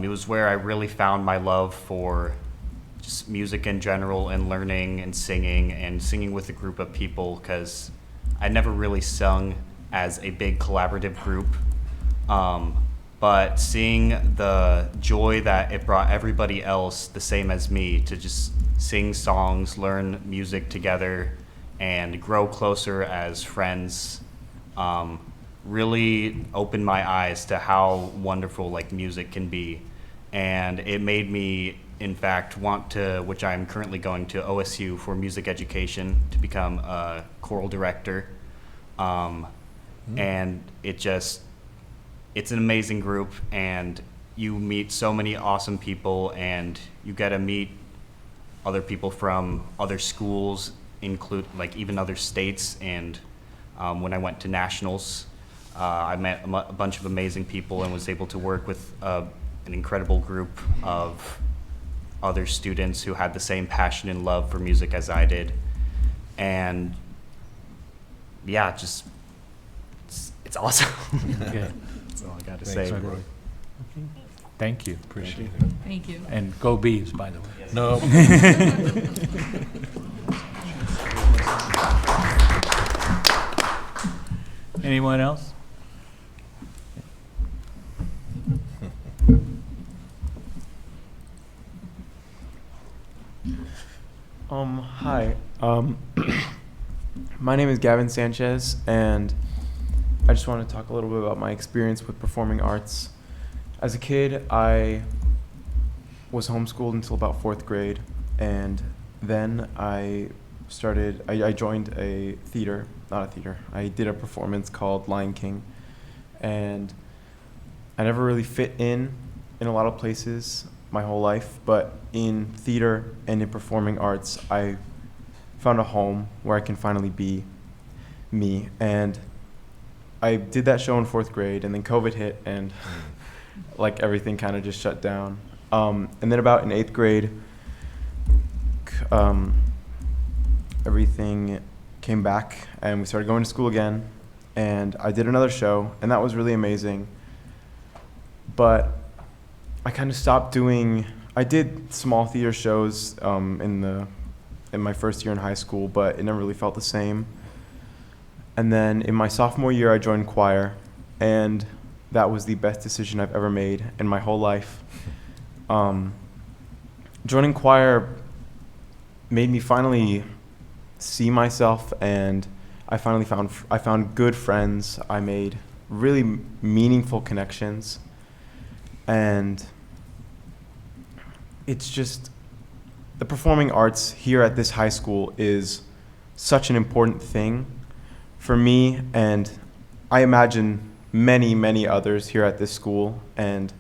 it was where I really found my love for just music in general and learning and singing with a group of people, because I never really sung as a big collaborative group. But seeing the joy that it brought everybody else the same as me to just sing songs, learn music together, and grow closer as friends, really opened my eyes to how wonderful music can be. And it made me, in fact, want to, which I'm currently going to OSU for music education to become a choral director. And it's an amazing group, and you meet so many awesome people, and you get to meet other people from other schools, even other states. And when I went to nationals, I met a bunch of amazing people and was able to work with an incredible group of other students who had the same passion and love for music as I did. And yeah, it's awesome.
Okay.
That's all I got to
Thanks,
say.
Roy.
Okay. Thank you.
Appreciate it.
Thank you.
And go Bees, by the way.
No.
Anyone else?
Hi. My name is Gavin Sanchez, and I just want to talk a little bit about my experience with performing arts. As a kid, I was homeschooled until about 4th grade, and then I joined a theater, not a theater, I did a performance called Lion King, and I never really fit in a lot of places my whole life, but in theater and in performing arts, I found a home where I can finally be. me. And I did that show in 4th grade, and then COVID hit, and like everything kind of just shut down. And then about in 8th grade, everything came back, and we started going to school again. And I did another show, and that was really amazing. But I kind of stopped doing. I did small theater shows in my first year in high school, but it never really felt the same. And then in my sophomore year, I joined choir, and that was the best decision I've ever made in my whole life. Joining choir made me finally see myself, and I found good friends. I made really meaningful connections, and it's just the performing arts here at this high school is such an important thing for me, and I imagine many, many others here at this school, and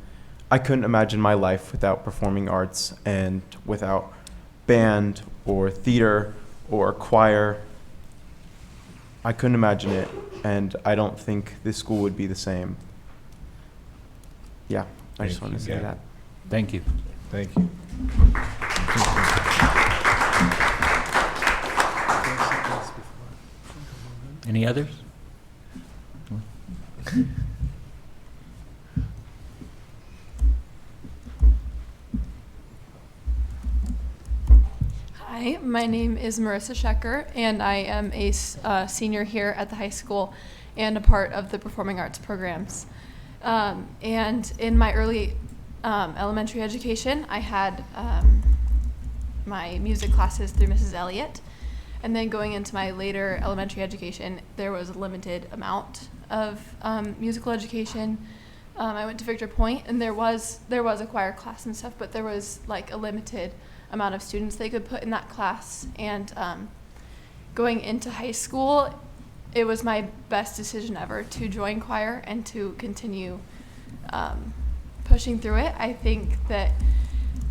I couldn't imagine my life without performing arts and without band or theater or choir. I couldn't imagine it, and I don't think this school would be the same. Yeah, I just wanted to say that.
Thank you.
Thank you.
Any others?
Hi, my name is Marissa Schecker, and I am a senior here at the high school and a part of the performing arts programs. And in my early elementary education, I had my music classes through Mrs. Elliott. And then going into my later elementary education, there was a limited amount of musical education. I went to Victor Point, and there was a choir class and stuff, but there was like a limited amount of students they could put in that class. And going into high school, it was my best decision ever to join choir and to continue pushing through it. I think that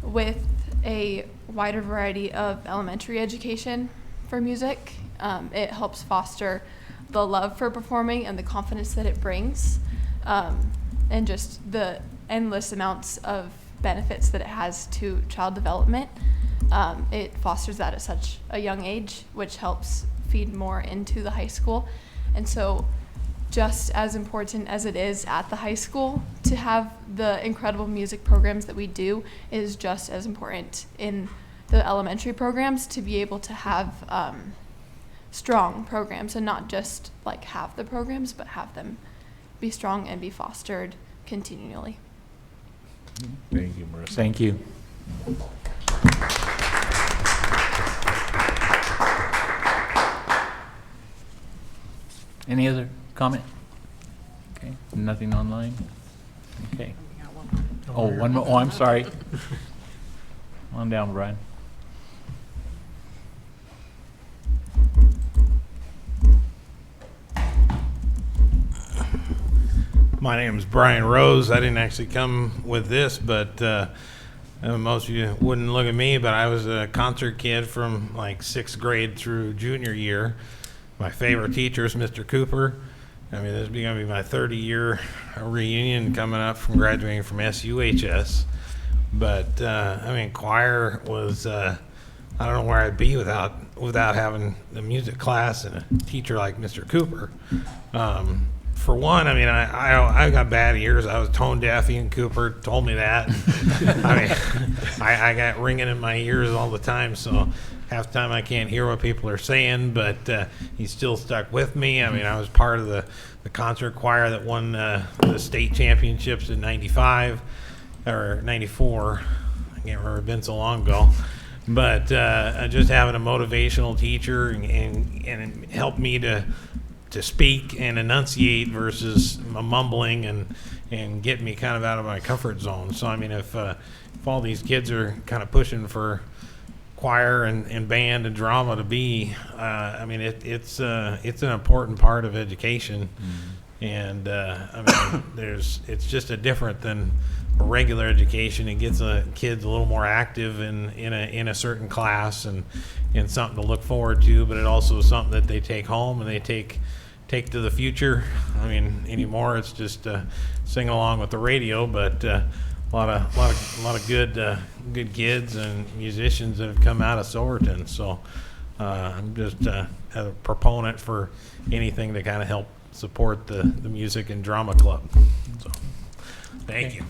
with a wider variety of elementary education for music, it helps foster the love for performing and the confidence that it brings, and just the endless amounts of benefits that it has to child development. It fosters that at such a young age, which helps feed more into the high school. And so just as important as it is at the high school to have the incredible music programs that we do, is just as important in the elementary programs to be able to have strong programs, and not just like have the programs, but have them be strong and be fostered continually.
Thank you, Marissa.
Thank you. Any other comment? Okay, nothing online? Okay. Oh, one more. Oh, I'm sorry. On down, Brian.
My name is Brian Rose. I didn't actually come with this, but most of you wouldn't look at me, but I was a concert kid from like 6th grade through junior year. My favorite teacher is Mr. Cooper. I mean, this is going to be my 30-year reunion coming up from graduating from SUHS. But, I mean, choir was, I don't know where I'd be without having the music class and a teacher like Mr. Cooper. For one, I mean, I got bad ears. I was tone deaf. Ian Cooper told me that. I mean, I got ringing in my ears all the time, so half the time I can't hear what people are saying, but he still stuck with me. I mean, I was part of the concert choir that won the state championships in 95 or 94. I can't remember, it's been so long ago. But just having a motivational teacher and helped me to speak and enunciate versus mumbling and get me kind of out of my comfort zone. So I mean, if all these kids are kind of pushing for choir and band and drama to be, I mean, it's an important part of education. And I mean, it's just a different than a regular education. It gets kids a little more active in a certain class and something to look forward to. But it also is something that they take home and they take to the future. I mean, anymore it's just sing along with the radio, but a lot of good kids and musicians that have come out of Silverton. So I'm just a proponent for anything to kind of help support the music and drama club. So thank you.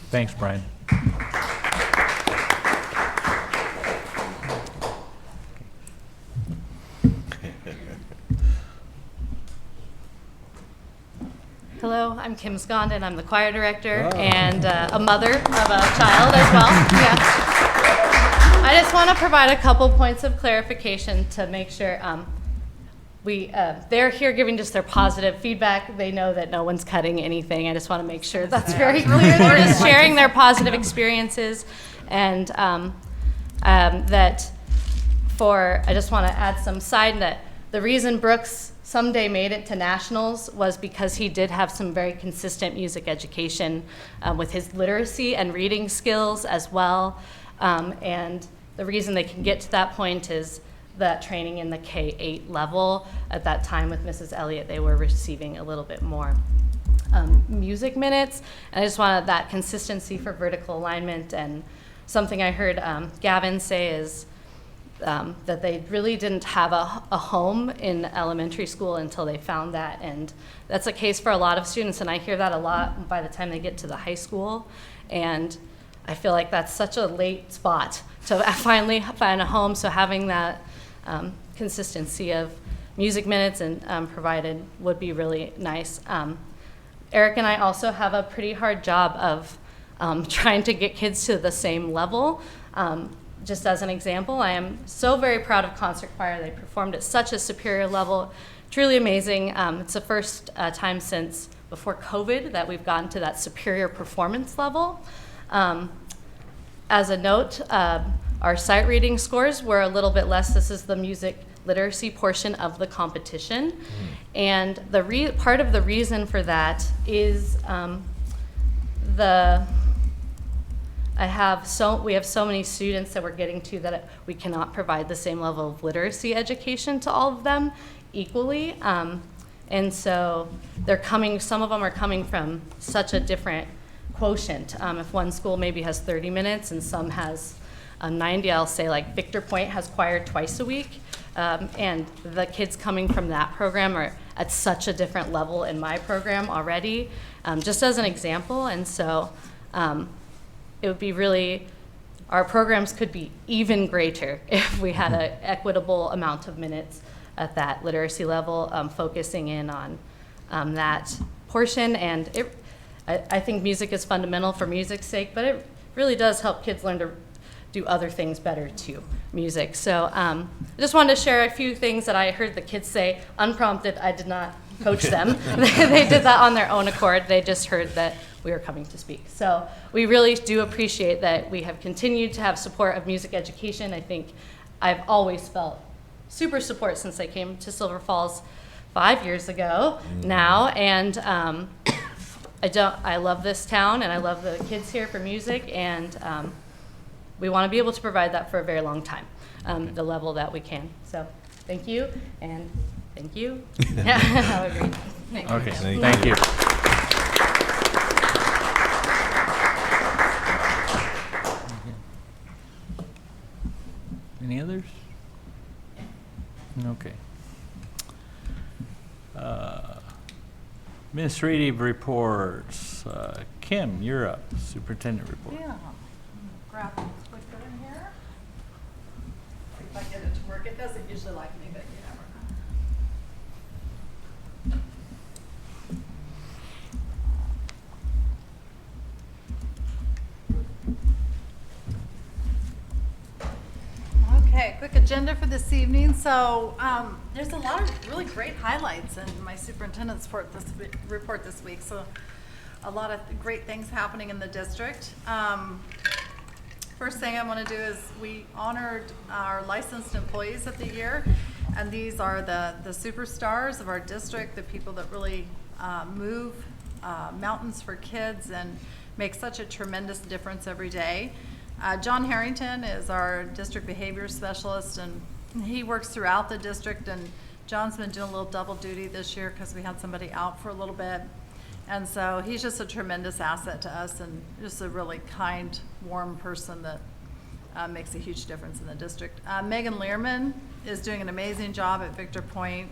Thanks, Brian.
Hello, I'm Kim Scondon. I'm the choir director and a mother of a child as well. Yeah. I just want to provide a couple points of clarification to make sure they're here giving just their positive feedback. They know that no one's cutting anything. I just want to make sure that's very clear. They're just sharing their positive experiences, and I just want to add some side note. The reason Brooks someday made it to nationals was because he did have some very consistent music education with his literacy and reading skills as well. And the reason they can get to that point is that training in the K-8 level. At that time with Mrs. Elliott, they were receiving a little bit more music minutes. And I just wanted that consistency for vertical alignment. And something I heard Gavin say is that they really didn't have a home in elementary school until they found that. And that's a case for a lot of students, and I hear that a lot by the time they get to the high school. And I feel like that's such a late spot to finally find a home. So having that consistency of music minutes and provided would be really nice. Eric and I also have a pretty hard job of trying to get kids to the same level. Just as an example, I am so very proud of concert choir. They performed at such a superior level, truly amazing. It's the first time since before COVID that we've gotten to that superior performance level. As a note, our sight reading scores were a little bit less. This is the music literacy portion of the competition. And part of the reason for that is we have so many students that we're getting to that we cannot provide the same level of literacy education to all of them equally. And so some of them are coming from such a different quotient. If one school maybe has 30 minutes and some has 90, I'll say like Victor Point has choir twice a week. And the kids coming from that program are at such a different level in my program already, just as an example. And so it would be really, our programs could be even greater if we had an equitable amount of minutes at that literacy level, focusing in on that portion. And I think music is fundamental for music's sake, but it really does help kids learn to do other things better too, music. So I just wanted to share a few things that I heard the kids say, unprompted. I did not coach them. They did that on their own accord. They just heard that we were coming to speak. So we really do appreciate that we have continued to have support of music education. I think I've always felt super support since I came to Silver Falls 5 years ago now. And I love this town and I love the kids here for music, and we want to be able to provide that for a very long time, the level that we can. So thank you, and thank you. I agree. Thank you.
Okay, thank you. Any others? Okay. Administrative reports. Kim, you're up. Superintendent report.
Yeah. Grab this clicker in here. See if I get it to work. It doesn't usually like me, but you never know. Okay, quick agenda for this evening. So there's a lot of really great highlights in my superintendent's report this week. So a lot of great things happening in the district. First thing I want to do is we honored our licensed employees of the year, and these are the superstars of our district, the people that really move mountains for kids and make such a tremendous difference every day. John Harrington is our district behavior specialist, and he works throughout the district, and John's been doing a little double duty this year because we had somebody out for a little bit. And so he's just a tremendous asset to us and just a really kind, warm person that makes a huge difference in the district. Megan Learman is doing an amazing job at Victor Point,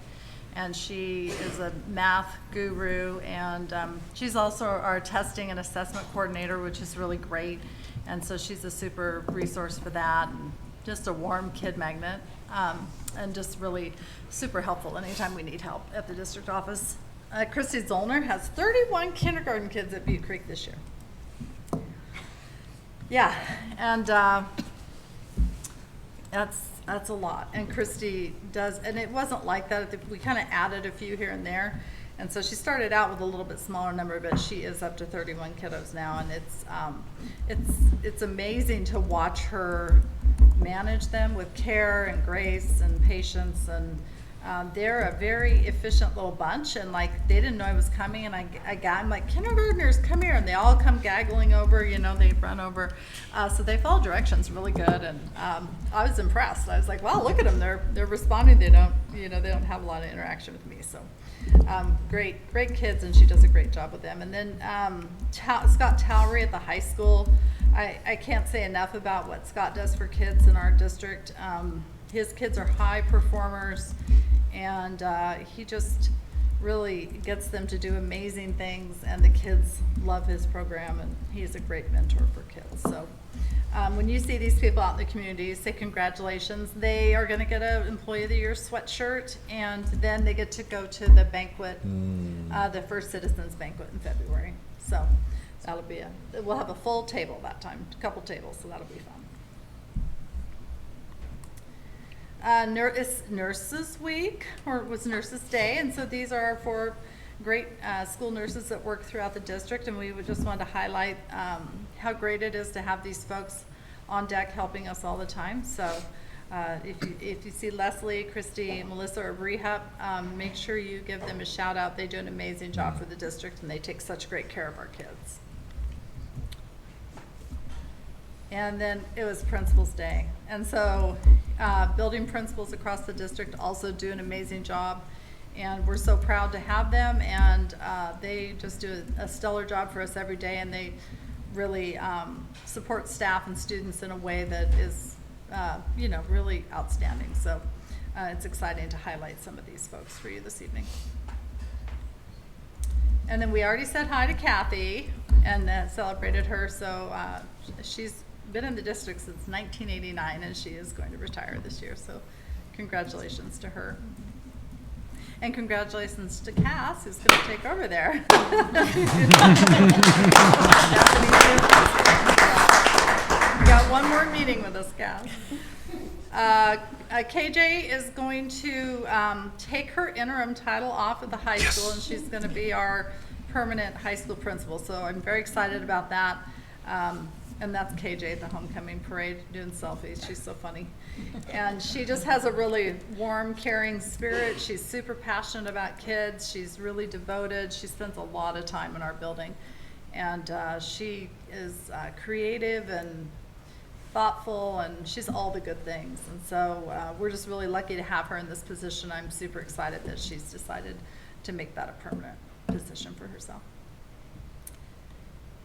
and she is a math guru, and she's also our testing and assessment coordinator, which is really great. And so she's a super resource for that, and just a warm kid magnet, and just really super helpful anytime we need help at the district office. Christy Zollner has 31 kindergarten kids at Butte Creek this year. Yeah, and that's a lot. And Christy does, and it wasn't like that. We kind of added a few here and there. And so she started out with a little bit smaller number, but she is up to 31 kiddos now, and it's amazing to watch her manage them with care and grace and patience. And they're a very efficient little bunch, and like they didn't know I was coming, and I'm like, kindergartners, come here, and they all come gaggling over, they run over. So they follow directions really good, and I was impressed. I was like, wow, look at them, they're responding. They don't have a lot of interaction with me. So great kids, and she does a great job with them. And then Scott Towery at the high school, I can't say enough about what Scott does for kids in our district. His kids are high performers, and he just really gets them to do amazing things, and the kids love his program, and he's a great mentor for kids. So when you see these people out in the community, say congratulations. They are going to get an Employee of the Year sweatshirt, and then they get to go to the banquet, the First Citizens Banquet in February. So that'll be we'll have a full table that time, a couple tables, so that'll be fun. It's Nurses Week, or it was Nurses Day, and so these are our 4 great school nurses that work throughout the district, and we would just want to highlight how great it is to have these folks on deck helping us all the time. So if you see Leslie, Christy, Melissa, or Briha, make sure you give them a shout out. They do an amazing job for the district, and they take such great care of our kids. And then it was Principal's Day, and so building principals across the district also do an amazing job, and we're so proud to have them, and they just do a stellar job for us every day, and they really support staff and students in a way that is really outstanding. So it's exciting to highlight some of these folks for you this evening. And then we already said hi to Kathy and celebrated her, so she's been in the district since 1989, and she is going to retire this year, so congratulations to her. And congratulations to Cass, who's going to take over there. We got one more meeting with us, Cass. KJ is going to take her interim title off at the high school, and she's going to be our permanent high school principal, so I'm very excited about that. And that's KJ at the homecoming parade doing selfies. She's so funny. And she just has a really warm, caring spirit. She's super passionate about kids. She's really devoted. She spends a lot of time in our building. And she is creative and thoughtful, and she's all the good things. And so we're just really lucky to have her in this position. I'm super excited that she's decided to make that a permanent position for herself.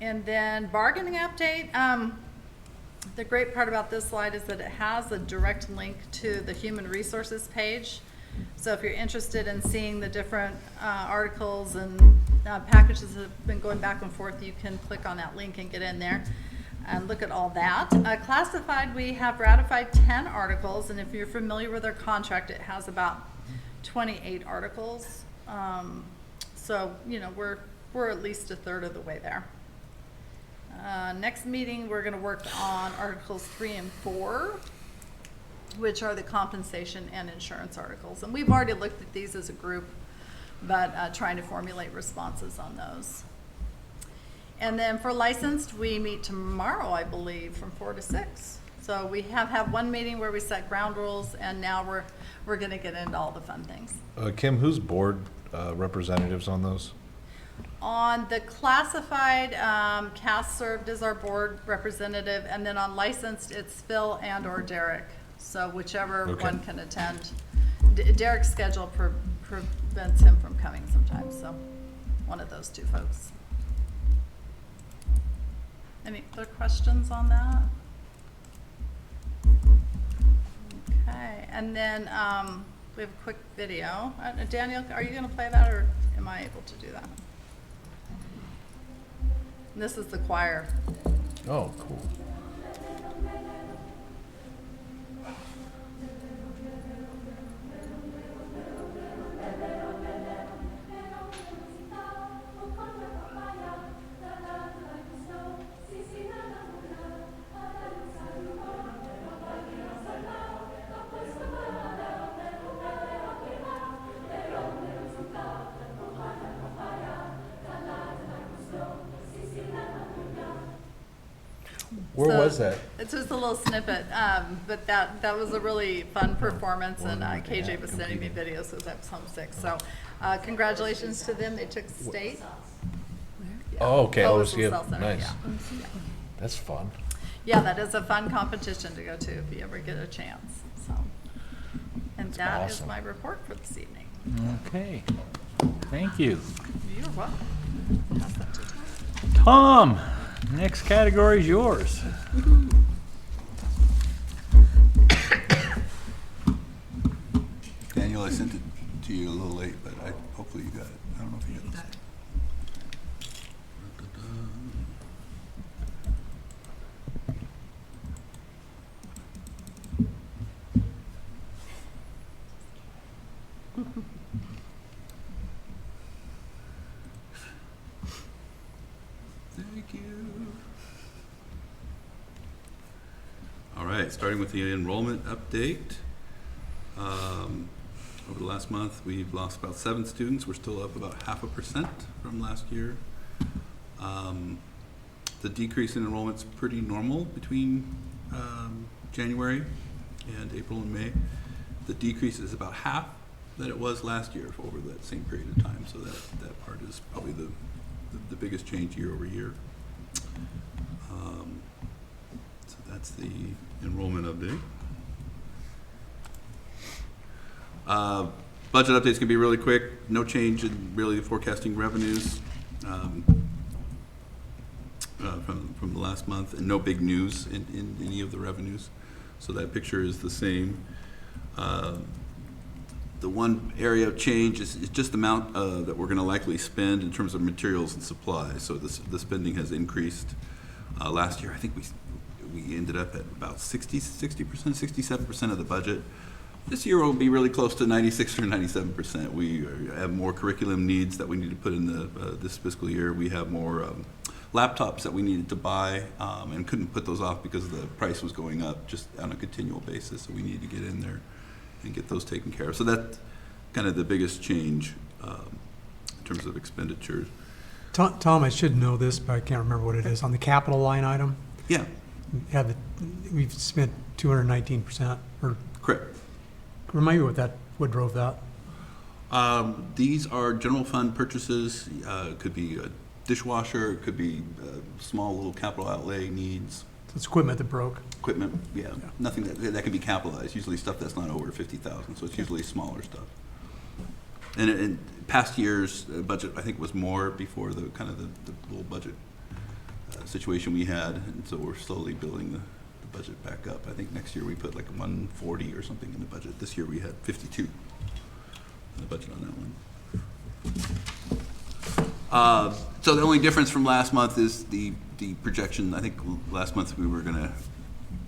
And then bargaining update. The great part about this slide is that it has a direct link to the human resources page. So if you're interested in seeing the different articles and packages that have been going back and forth, you can click on that link and get in there and look at all that. Classified, we have ratified 10 articles, and if you're familiar with our contract, it has about 28 articles. So we're at least a third of the way there. Next meeting, we're going to work on Articles 3 and 4, which are the compensation and insurance articles. And we've already looked at these as a group, but trying to formulate responses on those. And then for licensed, we meet tomorrow, I believe, from 4 to 6. So we have had one meeting where we set ground rules, and now we're going to get into all the fun things.
Kim, who's board representatives on those?
On the classified, Cass served as our board representative, and then on licensed, it's Phil and or Derek. So whichever
Okay.
one can attend. Derek's schedule prevents him from coming sometimes, so one of those two folks. Any other questions on that? Okay, and then we have a quick video. Daniel, are you going to play that, or am I able to do that? And this is the choir.
Oh, cool. Where
So,
was that?
It's just a little snippet, but that was a really fun performance, and KJ was sending me videos because I was homesick. So congratulations to them. They took state.
Oh, okay.
Oh,
Oh,
this was
yeah,
South Center,
nice.
yeah.
That's fun.
Yeah, that is a fun competition to go to if you ever get a chance. So, and that is
awesome.
my report for this evening.
Okay, thank you.
You're welcome. Pass that to
Tom,
Tom.
next category is yours.
Daniel, I sent it to you a little late, but hopefully you got it. I don't know if you got it. Thank you. All right, starting with the enrollment update. Over the last month, we've lost about 7 students. We're still up about 0.5% from last year. The decrease in enrollment's pretty normal between January and April and May. The decrease is about half that it was last year over that same period of time. So that part is probably the biggest change year over year. So that's the enrollment update. Budget updates can be really quick. No change in really the forecasting revenues from the last month, and no big news in any of the revenues. So that picture is the same. The one area of change is just the amount that we're going to likely spend in terms of materials and supplies. So the spending has increased. Last year, I think we ended up at about 60%, 67% of the budget. This year will be really close to 96 or 97%. We have more curriculum needs that we need to put in this fiscal year. We have more laptops that we needed to buy and couldn't put those off because the price was going up just on a continual basis. So we need to get in there and get those taken care of. So that's kind of the biggest change in terms of expenditures.
Tom, I should know this, but I can't remember what it is. On the capital line item?
Yeah.
We've spent 219%, or?
Correct.
Remind me what drove that?
These are general fund purchases. It could be a dishwasher, it could be small little capital outlay needs.
So it's equipment that broke?
Equipment, yeah. Nothing that can be capitalized, usually stuff that's not over 50,000, so it's usually smaller stuff. And in past years, budget, I think, was more before the kind of the little budget situation we had, and so we're slowly building the budget back up. I think next year we put like 140 or something in the budget. This year we had 52 in the budget on that one. So the only difference from last month is the projection. I think last month we were going to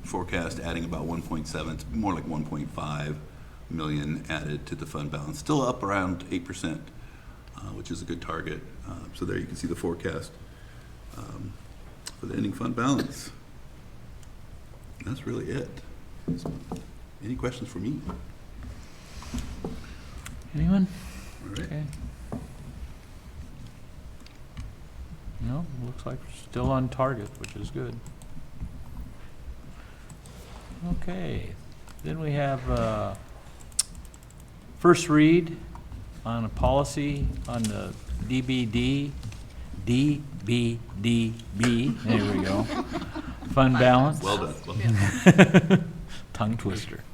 forecast adding about 1.7, more like 1.5 million added to the fund balance. Still up around 8%, which is a good target. So there you can see the forecast for the ending fund balance. That's really it. Any questions for me?
Anyone?
All right.
Okay. No, looks like we're still on target, which is good. Okay, then we have first read on a policy on the DBD DBDB, there we go. Fund balance.
Well done. Well done.
Tongue twister.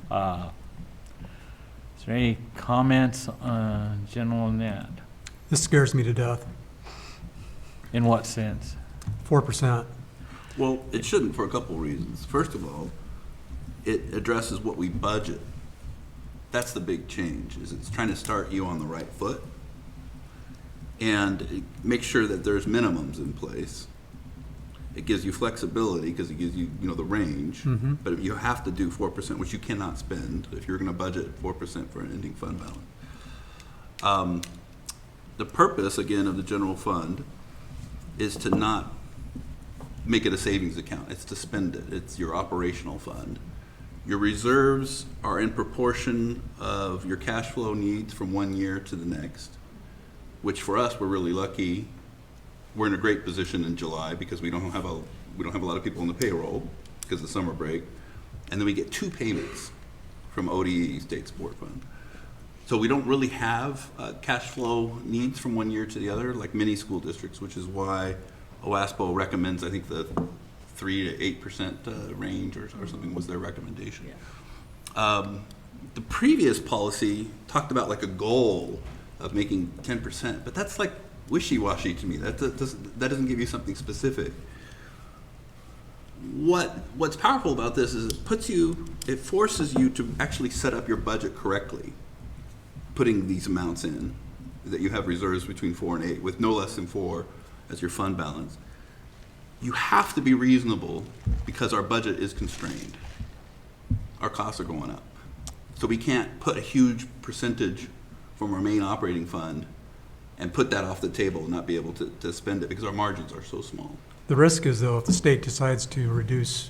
Is there any comments on general net?
This scares me to death.
In what sense?
4%.
Well, it shouldn't for a couple of reasons. First of all, it addresses what we budget. That's the big change, is it's trying to start you on the right foot and make sure that there's minimums in place. It gives you flexibility because it gives you, the range, but you have to do 4%, which you cannot spend if you're going to budget 4% for an ending fund balance. The purpose, again, of the general fund is to not make it a savings account. It's to spend it. It's your operational fund. Your reserves are in proportion of your cash flow needs from one year to the next, which for us, we're really lucky. We're in a great position in July because we don't have a lot of people on the payroll because of the summer break. And then we get 2 payments from ODE, State Sport Fund. So we don't really have cash flow needs from one year to the other like many school districts, which is why OASPO recommends, I think, the 3 to 8% range or something was their recommendation. Yeah. The previous policy talked about like a goal of making 10%, but that's like wishy-washy to me. That doesn't give you something specific. What's powerful about this is it forces you to actually set up your budget correctly, putting these amounts in, that you have reserves between 4 and 8 with no less than 4 as your fund balance. You have to be reasonable because our budget is constrained. Our costs are going up. So we can't put a huge percentage from our main operating fund and put that off the table and not be able to spend it because our margins are so small.
The risk is, though, if the state decides to reduce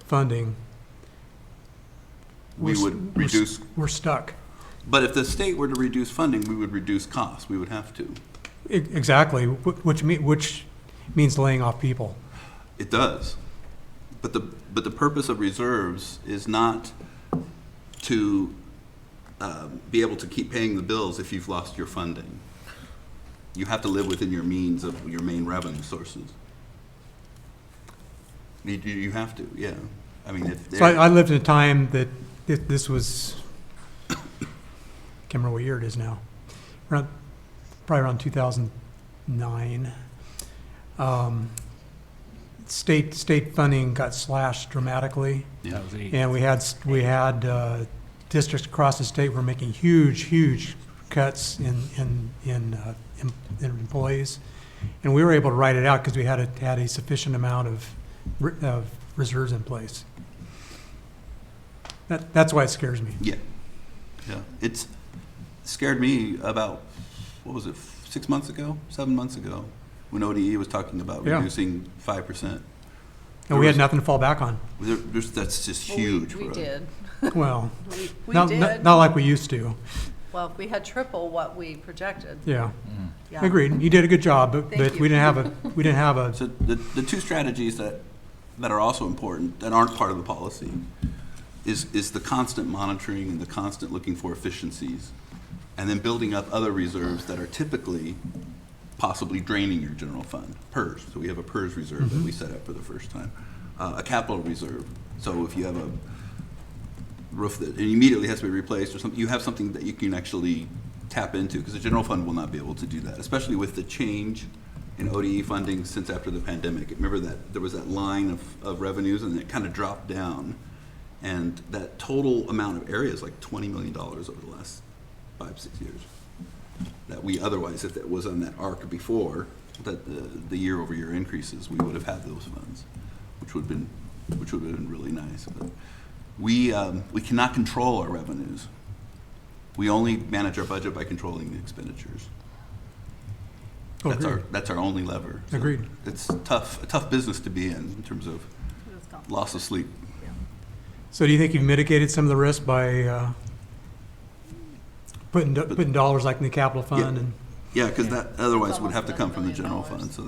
funding, we're stuck.
But if the state were to reduce funding, we would reduce costs. We would have to.
Exactly, which means laying off people.
It does. But the purpose of reserves is not to be able to keep paying the bills if you've lost your funding. You have to live within your means of your main revenue sources. You have to, yeah. I mean,
so I lived in a time that this was, I can't remember what year it is now, probably around 2009. State funding got slashed dramatically.
Yeah.
And we had districts across the state were making huge cuts in employees, and we were able to write it out because we had a sufficient amount of reserves in place. That's why it scares me.
Yeah. It's scared me about, what was it, 7 months ago, when ODE was talking about reducing 5%.
And we had nothing to fall back on.
That's just huge.
We did.
Well,
we
not
did.
Not like we used to.
Well, we had triple what we projected.
Yeah.
Yeah.
Agreed. You did a good job, but we didn't have a.
So the 2 strategies that are also important that aren't part of the policy is the constant monitoring and the constant looking for efficiencies, and then building up other reserves that are typically possibly draining your general fund. PERS. So we have a PERS reserve that we set up for the first time. A capital reserve. So if you have a roof that immediately has to be replaced or something, you have something that you can actually tap into, because the general fund will not be able to do that, especially with the change in ODE funding since after the pandemic. Remember that there was that line of revenues and it kind of dropped down, and that total amount of area is like $20 million over the last 5-6 years that we otherwise, if it was on that arc before, that the year-over-year increases, we would have had those funds, which would have been really nice. But we cannot control our revenues. We only manage our budget by controlling the expenditures. That's our only lever. So
Agreed.
It's a tough business to be in terms of loss of sleep.
So do you think you've mitigated some of the risk by putting dollars like in the capital fund? And
yeah, because that otherwise would have to come from the general fund. So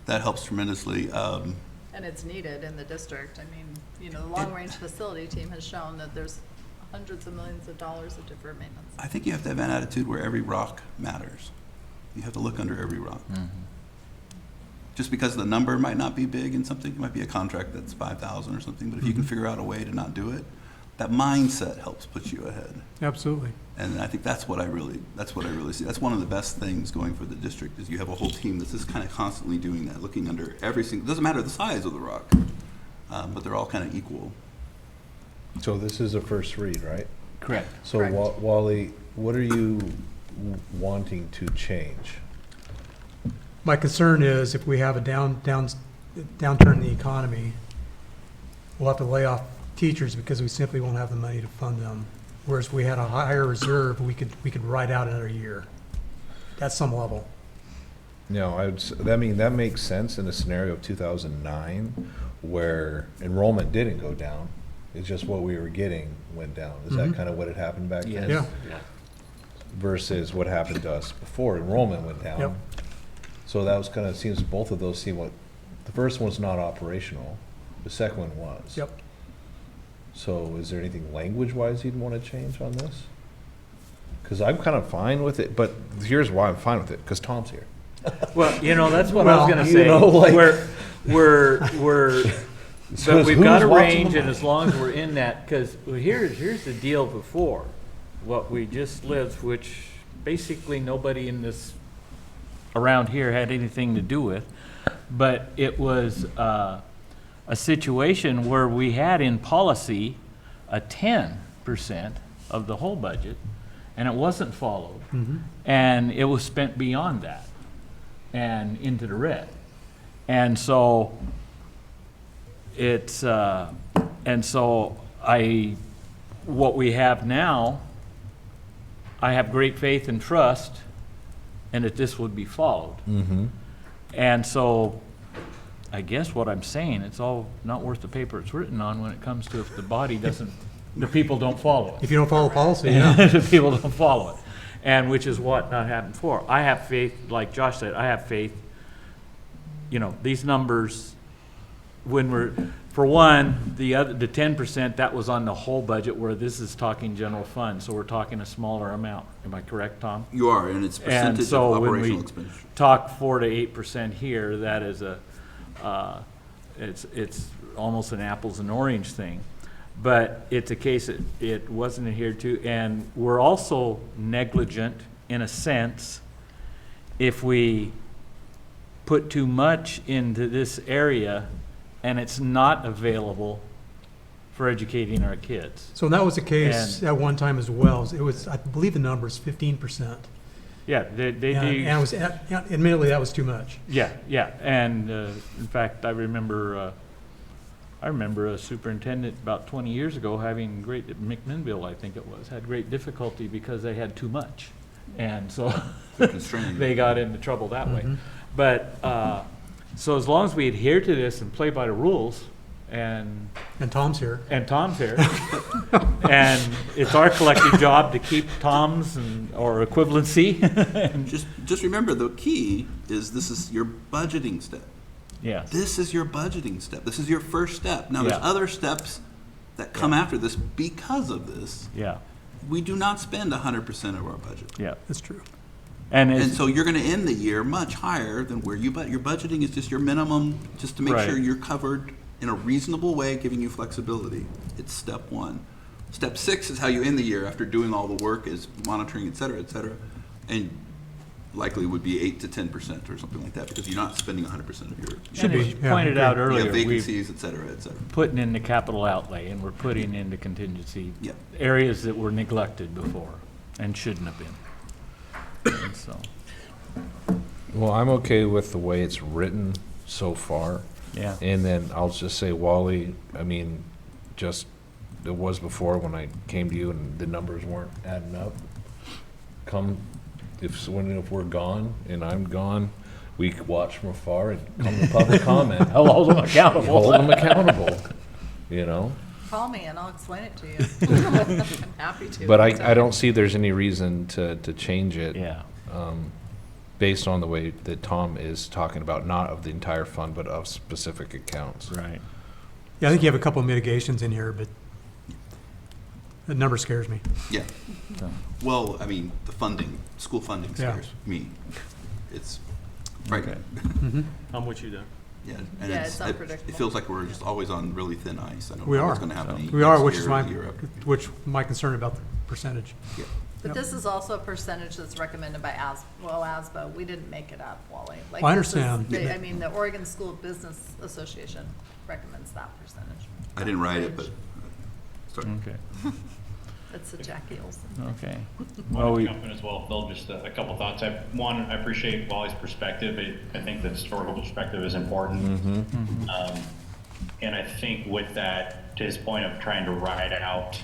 that helps tremendously.
And it's needed in the district. I mean, the long-range facility team has shown that there's hundreds of millions of dollars of deferred maintenance.
I think you have to have an attitude where every rock matters. You have to look under every rock. Just because the number might not be big in something, it might be a contract that's 5,000 or something, but if you can figure out a way to not do it, that mindset helps put you ahead.
Absolutely.
And I think that's what I really see. That's one of the best things going for the district is you have a whole team that's just kind of constantly doing that, looking under every single, doesn't matter the size of the rock, but they're all kind of equal.
So this is a first read, right?
Correct.
So
Correct.
Wally, what are you wanting to change?
My concern is if we have a downturn in the economy, we'll have to lay off teachers because we simply won't have the money to fund them. Whereas if we had a higher reserve, we could ride out another year at some level.
No, that makes sense in the scenario of 2009 where enrollment didn't go down. It's just what we were getting went down. Is that kind of what had happened back then?
Yeah.
Versus what happened to us before enrollment went down.
Yep.
So that was kind of, seems both of those seem what, the first one's not operational, the second one was.
Yep.
So is there anything language-wise you'd want to change on this? Because I'm kind of fine with it, but here's why I'm fine with it, because Tom's here.
Well, you know, that's what I was gonna
you
say.
know, like-
We're,
So
but we've
who's
got a
watching
range,
the
and as long as we're in that, because here's the deal before, what we just lived, which basically nobody in this, around here had anything to do with, but it was a situation where we had in policy a 10% of the whole budget, and it wasn't followed. And it was spent beyond that and into the red. And so it's, what we have now, I have great faith and trust and that this would be followed. And so I guess what I'm saying, it's all not worth the paper it's written on when it comes to if the body doesn't, the people don't follow it.
If you don't follow policy, yeah.
The people don't follow it. And which is what not happened before. I have faith, like Josh said, I have faith, you know, these numbers, when we're, for one, the 10%, that was on the whole budget, where this is talking general fund, so we're talking a smaller amount. Am I correct, Tom?
You are, and it's percentage
And so
of
when
operational
we
expenditure.
talk 4 to 8% here, that is it's almost an apples and orange thing. But it's a case that it wasn't adhered to, and we're also negligent in a sense if we put too much into this area and it's not available for educating our kids.
So that was the case at one time as well. It was, I believe the number is 15%.
Yeah, they do.
And it was, admittedly, that was too much.
Yeah, and in fact, I remember a superintendent about 20 years ago having McMinnville, I think it was, had great difficulty because they had too much. And so they got into trouble that way. But, so as long as we adhere to this and play by the rules, and
Tom's here.
And Tom's here. And it's our collective job to keep Tom's or equivalency.
Just remember, the key is this is your budgeting step.
Yes.
This is your budgeting step. This is your first step. Now, there's other steps that come after this because of this.
Yeah.
We do not spend 100% of our budget.
Yeah.
That's true.
And so you're going to end the year much higher than where your budgeting is just your minimum, just to make sure you're covered in a reasonable way, giving you flexibility. It's step one. Step 6 is how you end the year after doing all the work, is monitoring, et cetera, and likely would be 8 to 10% or something like that, because you're not spending 100% of your.
And as you pointed out earlier,
you have vacancies, et cetera, et cetera.
Putting in the capital outlay, and we're putting into contingency areas that were neglected before and shouldn't have been. And so.
Well, I'm okay with the way it's written so far.
Yeah.
And then I'll just say, Wally, I mean, just, it was before when I came to you and the numbers weren't adding up. If we're gone and I'm gone, we watch from afar and come to public comment.
I'll hold them accountable.
Hold them accountable, you know?
Call me and I'll explain it to you. I'm happy to.
But I don't see there's any reason to change it.
Yeah.
Based on the way that Tom is talking about, not of the entire fund, but of specific accounts.
Right.
Yeah, I think you have a couple of mitigations in here, but the number scares me.
Yeah. Well, I mean, the funding, school funding scares me. it's frightening.
I'm with you there.
Yeah, and
Yeah, it's
it
unpredictable.
feels like we're just always on really thin ice. I don't
We
know
are.
what's gonna happen
We are,
next
which
year
is
or
my,
the year after.
which my concern about the percentage.
Yeah.
But
Yep.
this is also a percentage that's recommended by ASBO. We didn't make it up, Wally. Like,
I
this is-
understand.
I mean, the Oregon School of Business Association recommends that percentage.
I didn't write it, but, sorry.
Okay.
That's the Jackie Olson.
Okay.
Well,
Well, we,
jump in as well, Phil, just a couple thoughts. One, I appreciate Wally's perspective. I think the historical perspective is important. And I think with that, to his point of trying to ride out,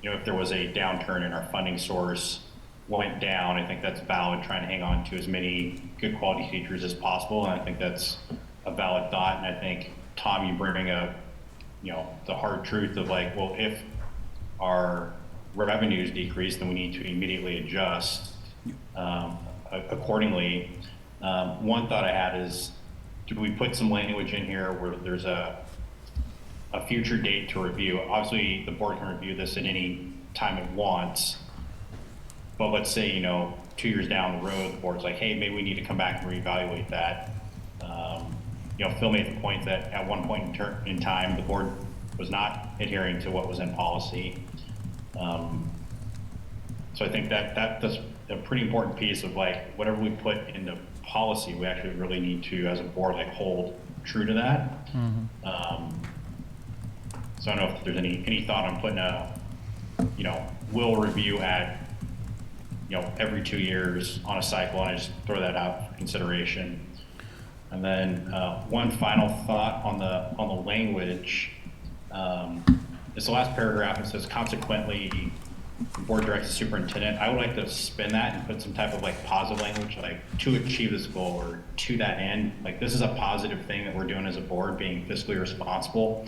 if there was a downturn in our funding source went down, I think that's valid, trying to hang on to as many good quality teachers as possible. And I think that's a valid thought. And I think, Tom, you bring up, the hard truth of like, well, if our revenues decrease, then we need to immediately adjust accordingly. One thought I had is, do we put some language in here where there's a future date to review? Obviously, the board can review this at any time it wants, but let's say, 2 years down the road, the board's like, hey, maybe we need to come back and reevaluate that. Phil made the point that at one point in time, the board was not adhering to what was in policy. So I think that's a pretty important piece of like, whatever we put into policy, we actually really need to, as a board, like hold true to that. So I don't know if there's any thought on putting we'll review at, every 2 years on a cycle, and I just throw that out for consideration. And then one final thought on the language. It's the last paragraph. It says, consequently, the board directs the superintendent. I would like to spin that and put some type of like positive language, like to achieve this goal or to that end. Like, this is a positive thing that we're doing as a board, being fiscally responsible.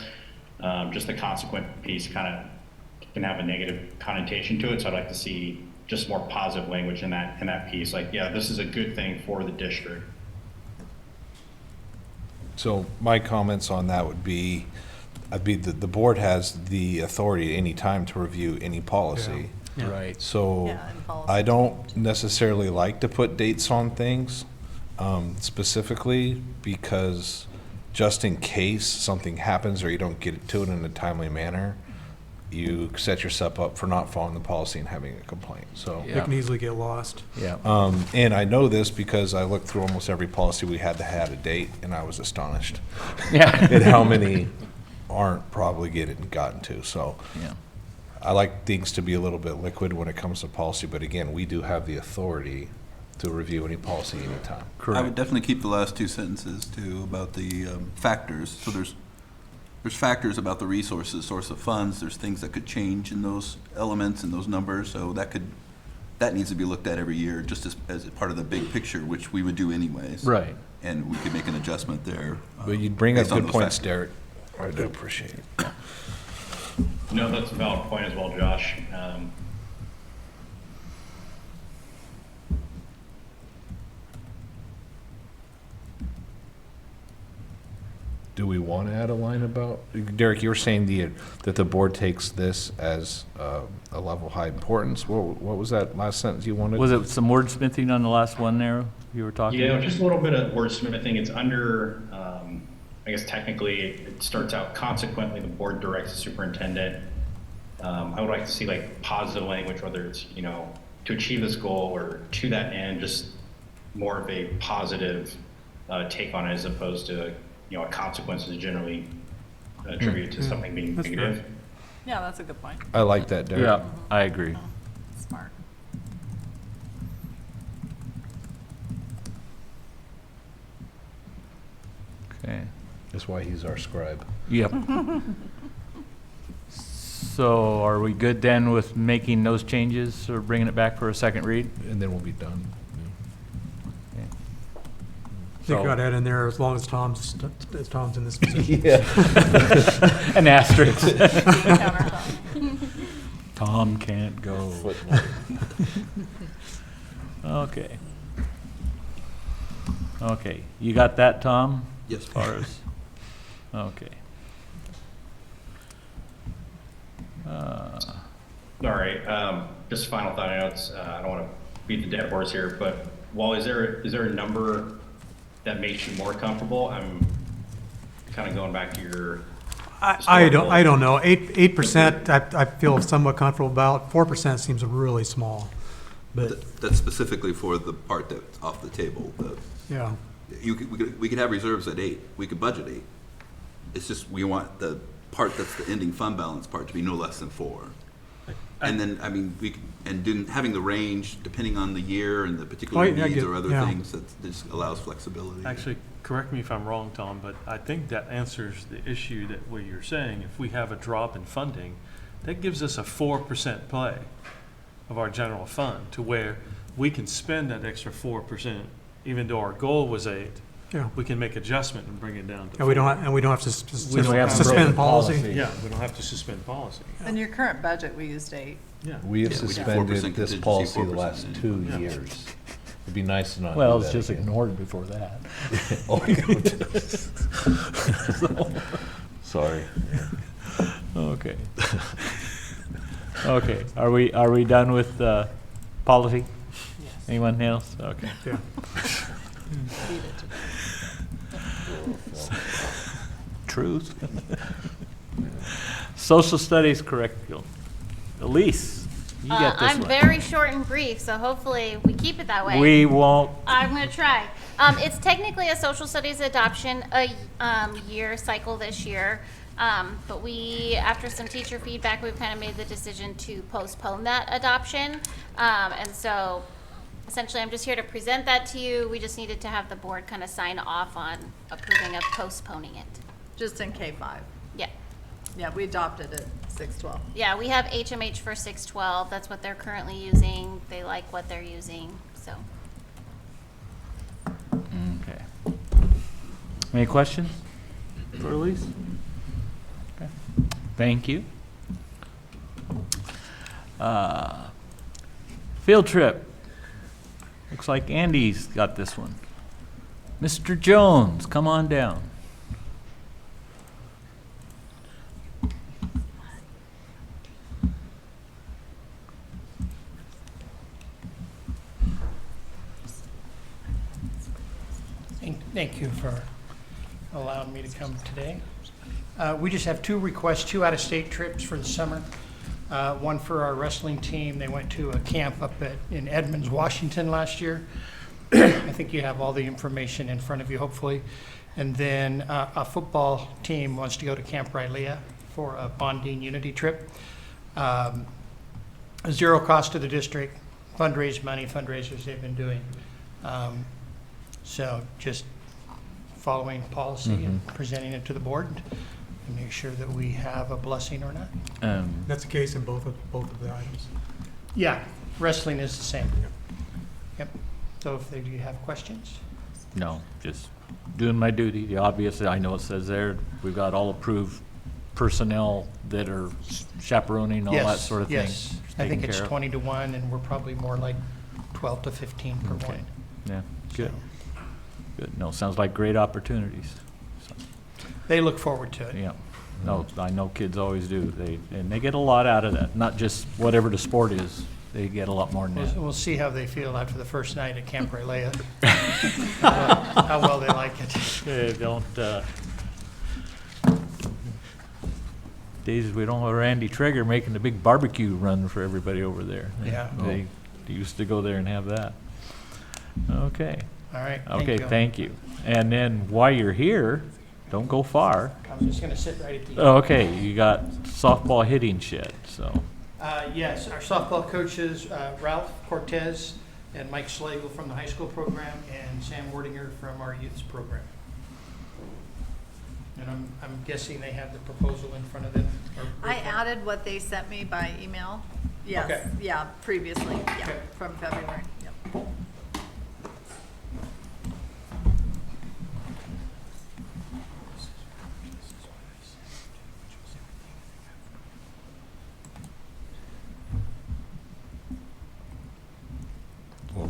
Just the consequent piece kind of can have a negative connotation to it. So I'd like to see just more positive language in that piece. Like, yeah, this is a good thing for the district.
So my comments on that would be, the board has the authority at any time to review any policy.
Yeah. Right.
So
Yeah, and policy.
I don't necessarily like to put dates on things specifically, because just in case something happens or you don't get to it in a timely manner, you set yourself up for not following the policy and having a complaint. So.
It can easily get lost.
yeah.
And I know this because I looked through almost every policy we had that had a date, and I was astonished
Yeah.
at how many aren't probably gotten to. So
Yeah.
I like things to be a little bit liquid when it comes to policy, but again, we do have the authority to review any policy anytime.
I would definitely keep the last two sentences too about the factors. So there's factors about the resources, source of funds. There's things that could change in those elements and those numbers. So that needs to be looked at every year, just as part of the big picture, which we would do anyways.
Right.
And we could make an adjustment there.
But you bring up
based on
good
those
points,
factors.
Derek. I do appreciate it.
No, that's a valid point as well, Josh.
Do we want to add a line about, Derek, you were saying that the board takes this as a level of high importance. What was that last sentence you wanted?
Was it some wordsmithing on the last one there you were talking
Yeah,
about?
just a little bit of wordsmithing. It's under, I guess technically it starts out, consequently, the board directs the superintendent. I would like to see like positive language, whether it's, to achieve this goal or to that end, just more of a positive take on it, as opposed to, a consequence is generally attributed to something being
That's
negative.
fair.
Yeah, that's a good point.
I like that, Derek.
Yeah, I agree.
Smart.
Okay.
That's why he's our scribe.
Yep. So are we good then with making those changes or bringing it back for a second read?
And then we'll be done.
Okay.
I think you ought to add in there, as long as Tom's in this position.
Yeah.
An asterisk.
Countertop.
Tom can't go. Okay. Okay, you got that, Tom?
Yes.
As far as, okay.
All right, just a final thought. I know it's, I don't want to beat the dead horse here, but well, is there a number that makes you more comfortable? I'm kind of going back to your.
I don't know. 8%, I feel somewhat comfortable about. 4% seems really small. But
That's specifically for the part that's off the table.
yeah,
We could have reserves at 8. We could budget 8. It's just we want the part that's the ending fund balance part to be no less than 4. And then, I mean, having the range depending on the year and the particular needs or other things, that just allows flexibility.
Actually, correct me if I'm wrong, Tom, but I think that answers the issue that what you're saying. If we have a drop in funding, that gives us a 4% play of our general fund to where we can spend that extra 4%, even though our goal was 8.
Yeah.
We can make adjustment and bring it down to 4.
And we don't have to suspend policy.
Yeah, we don't have to suspend policy.
In your current budget, we used 8.
Yeah.
We have
Yeah, we do
suspended
4%
this
contingency,
policy the
4%
last 2
Yeah.
years. It'd be nice to not
Well,
do
it's
that
just
again.
ignored before that.
Sorry.
Okay. Okay, are we done with policy? Anyone else? Okay.
Yeah.
Truth. Social studies curriculum. Elise, you got this
I'm
one.
very short and brief, so hopefully we keep it that way.
We won't.
I'm going to try. It's technically a social studies adoption year cycle this year, but we, after some teacher feedback, we've kind of made the decision to postpone that adoption. And so essentially, I'm just here to present that to you. We just needed to have the board kind of sign off on approving of postponing it.
Just in K-5.
Yeah.
Yeah, we adopted it 612.
Yeah, we have HMH for 612. That's what they're currently using. They like what they're using, so.
Okay. Any questions for Elise? Okay. Thank you. Field trip. Looks like Andy's got this one. Mr. Jones, come on down.
Thank you for allowing me to come today. We just have 2 requests, 2 out-of-state trips for the summer. One for our wrestling team. They went to a camp up in Edmonds, Washington last year. I think you have all the information in front of you, hopefully. And then a football team wants to go to Camp Rylea for a Bonding Unity trip. Zero cost to the district, fundraisers they've been doing. So just following policy and presenting it to the board to make sure that we have a blessing or not.
That's the case in both of the items.
Yeah, wrestling is the same. Yep. So if do you have questions?
No, just doing my duty. Obviously, I know it says there, we've got all approved personnel that are chaperoning, all that sort of thing.
Yes, I think it's
taken care of.
20 to 1, and we're probably more like 12 to 15 per
Okay.
one.
Yeah, good. Good. No, sounds like great opportunities.
They look forward to it.
Yeah. No, I know kids always do. And they get a lot out of that, not just whatever the sport is. They get a lot more than that.
We'll see how they feel after the first night at Camp Rylea. How well they like it.
They don't, days we don't have Randy Traeger making the big barbecue run for everybody over there.
Yeah.
They used to go there and have that. Okay.
All right, thank
Okay,
you.
thank you. And then while you're here, don't go far.
I'm just going to sit right at the end.
Okay, you got softball hitting shed, so.
Yes, our softball coaches, Ralph Cortez and Mike Slagle from the high school program, and Sam Wordinger from our youth program. And I'm guessing they have the proposal in front of them.
I added what they sent me by email. Yes,
Okay.
yeah, previously, yeah,
Okay.
from February, yep.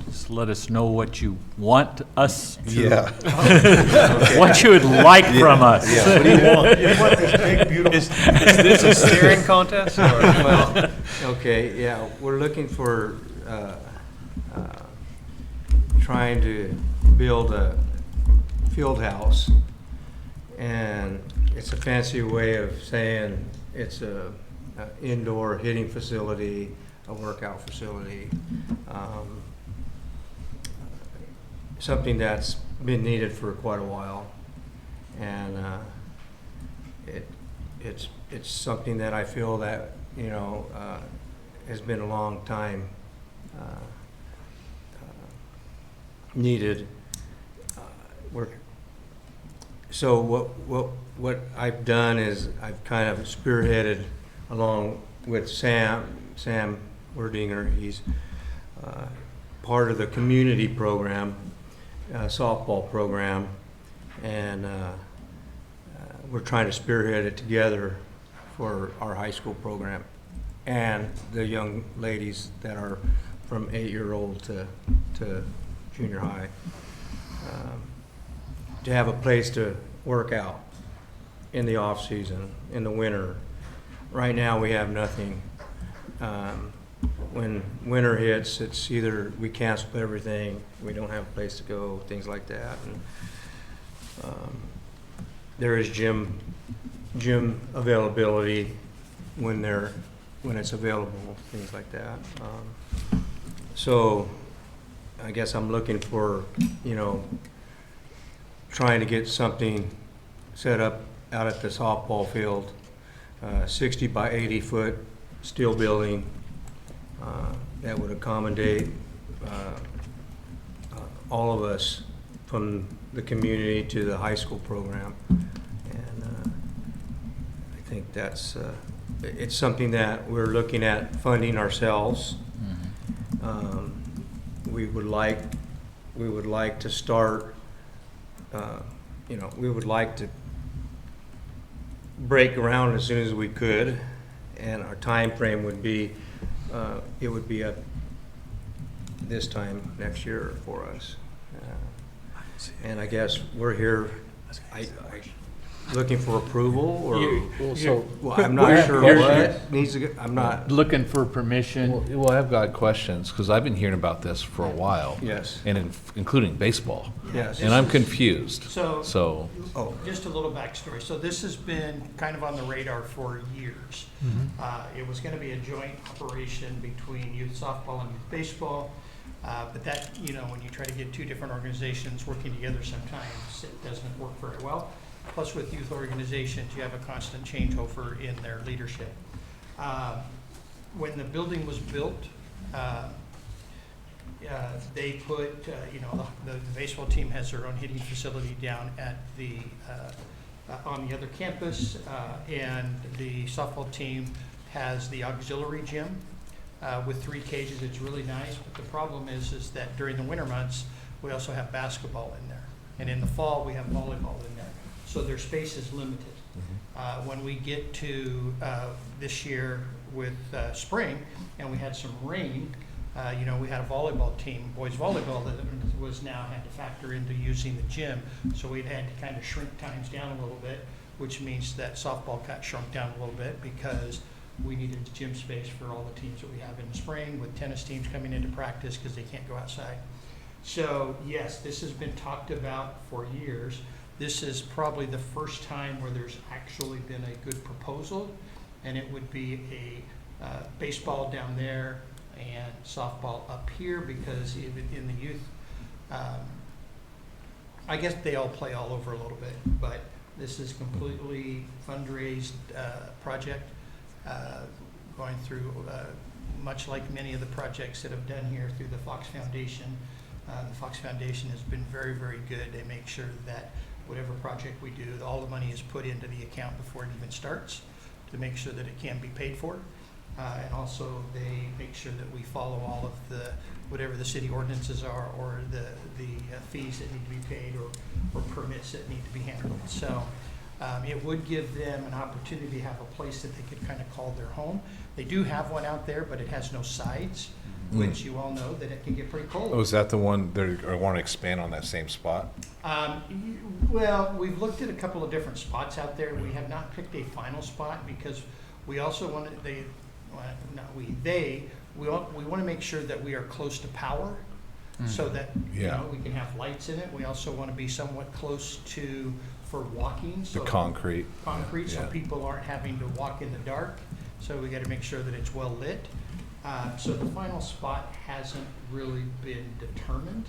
Just let us know what you want us to.
Yeah.
What you would like from us.
Yeah, what do you want?
You want this big, beautiful.
Is this a steering contest? Or, well, okay, yeah, we're looking for trying to build a field house, and it's a fancy way of saying it's a indoor hitting facility, a workout facility, something that's been needed for quite a while, and it's something that I feel that has been a long time needed. So what I've done is I've kind of spearheaded along with Sam Werdinger. He's part of the community program, softball program, and we're trying to spearhead it together for our high school program and the young ladies that are from 8-year-old to junior high, to have a place to work out in the off season, in the winter. Right now we have nothing. When winter hits, it's either we cancel everything, we don't have a place to go, things like that. And there is gym availability when it's available, things like that. So I guess I'm looking for, trying to get something set up out at the softball field, 60 by 80 foot steel building that would accommodate all of us from the community to the high school program. And I think that's it's something that we're looking at funding ourselves. We would like to start. We would like to break ground as soon as we could, and our time frame would be it would be up this time next year for us. And I guess we're here looking for approval, or I'm not sure what needs to. I'm not
looking for permission.
Well, I've got questions because I've been hearing about this for a while.
Yes.
And including baseball.
Yes.
And I'm confused.
So just a little backstory. So this has been kind of on the radar for years. It was going to be a joint operation between youth softball and youth baseball. But that, when you try to get two different organizations working together, sometimes it doesn't work very well. Plus, with youth organizations, you have a constant changeover in their leadership. When the building was built, they put, the baseball team has their own hitting facility down at on the other campus, and the softball team has the auxiliary gym with 3 cages. It's really nice, but the problem is that during the winter months, we also have basketball in there, and in the fall, we have volleyball in there. So their space is limited. When we get to this year with spring, and we had some rain, we had a volleyball team, boys volleyball, that was now had to factor into using the gym. So we'd had to kind of shrink times down a little bit, which means that softball got shrunk down a little bit because we needed the gym space for all the teams that we have in the spring, with tennis teams coming into practice because they can't go outside. So yes, this has been talked about for years. This is probably the first time where there's actually been a good proposal, and it would be a baseball down there and softball up here, because even in the youth, I guess they all play all over a little bit, but this is completely fundraised project, going through much like many of the projects that have done here through the Fox Foundation. The Fox Foundation has been very, very good. They make sure that whatever project we do, all the money is put into the account before it even starts to make sure that it can be paid for. And also they make sure that we follow all of the, whatever the city ordinances are, or the fees that need to be paid, or permits that need to be handled. So it would give them an opportunity to have a place that they could kind of call their home. They do have one out there, but it has no sides, which you all know that it can get pretty cold.
Oh, is that the one that I want to expand on that same spot?
Well, we've looked at a couple of different spots out there. We have not picked a final spot because we also want to, we want to make sure that we are close to power. so that, you
Yeah.
know, we can have lights in it. We also want to be somewhat close to, for walking.
The
so
concrete.
Concrete, so
Yeah.
people aren't having to walk in the dark. So we got to make sure that it's well lit. So the final spot hasn't really been determined.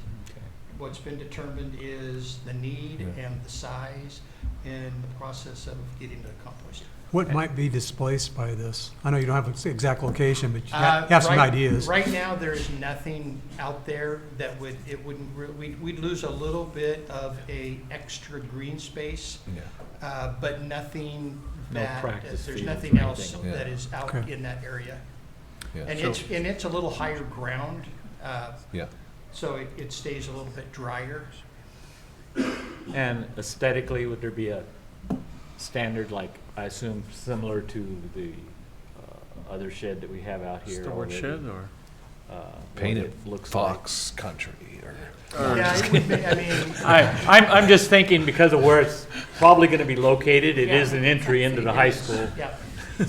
What's been determined is the need and the size and the process of getting it accomplished.
What might be displaced by this? I know you don't have an exact location, but you have some ideas.
Right now, there is nothing out there that would, it wouldn't, we'd lose a little bit of a extra green space, but nothing
No
that,
practice
there's
fields
nothing
or
else
anything.
that is out
Okay.
in that area.
Yeah.
And
So-
it's a little higher ground,
Yeah.
so it stays a little bit drier.
And aesthetically, would there be a standard, like, I assume similar to the other shed that we have out here
Storage
already?
shed or?
What
Painted
it looks
Fox Country or.
Yeah, it would be, I mean.
I'm just thinking because of where it's probably gonna be located, it
Yeah.
is an entry into the high school.
Yeah,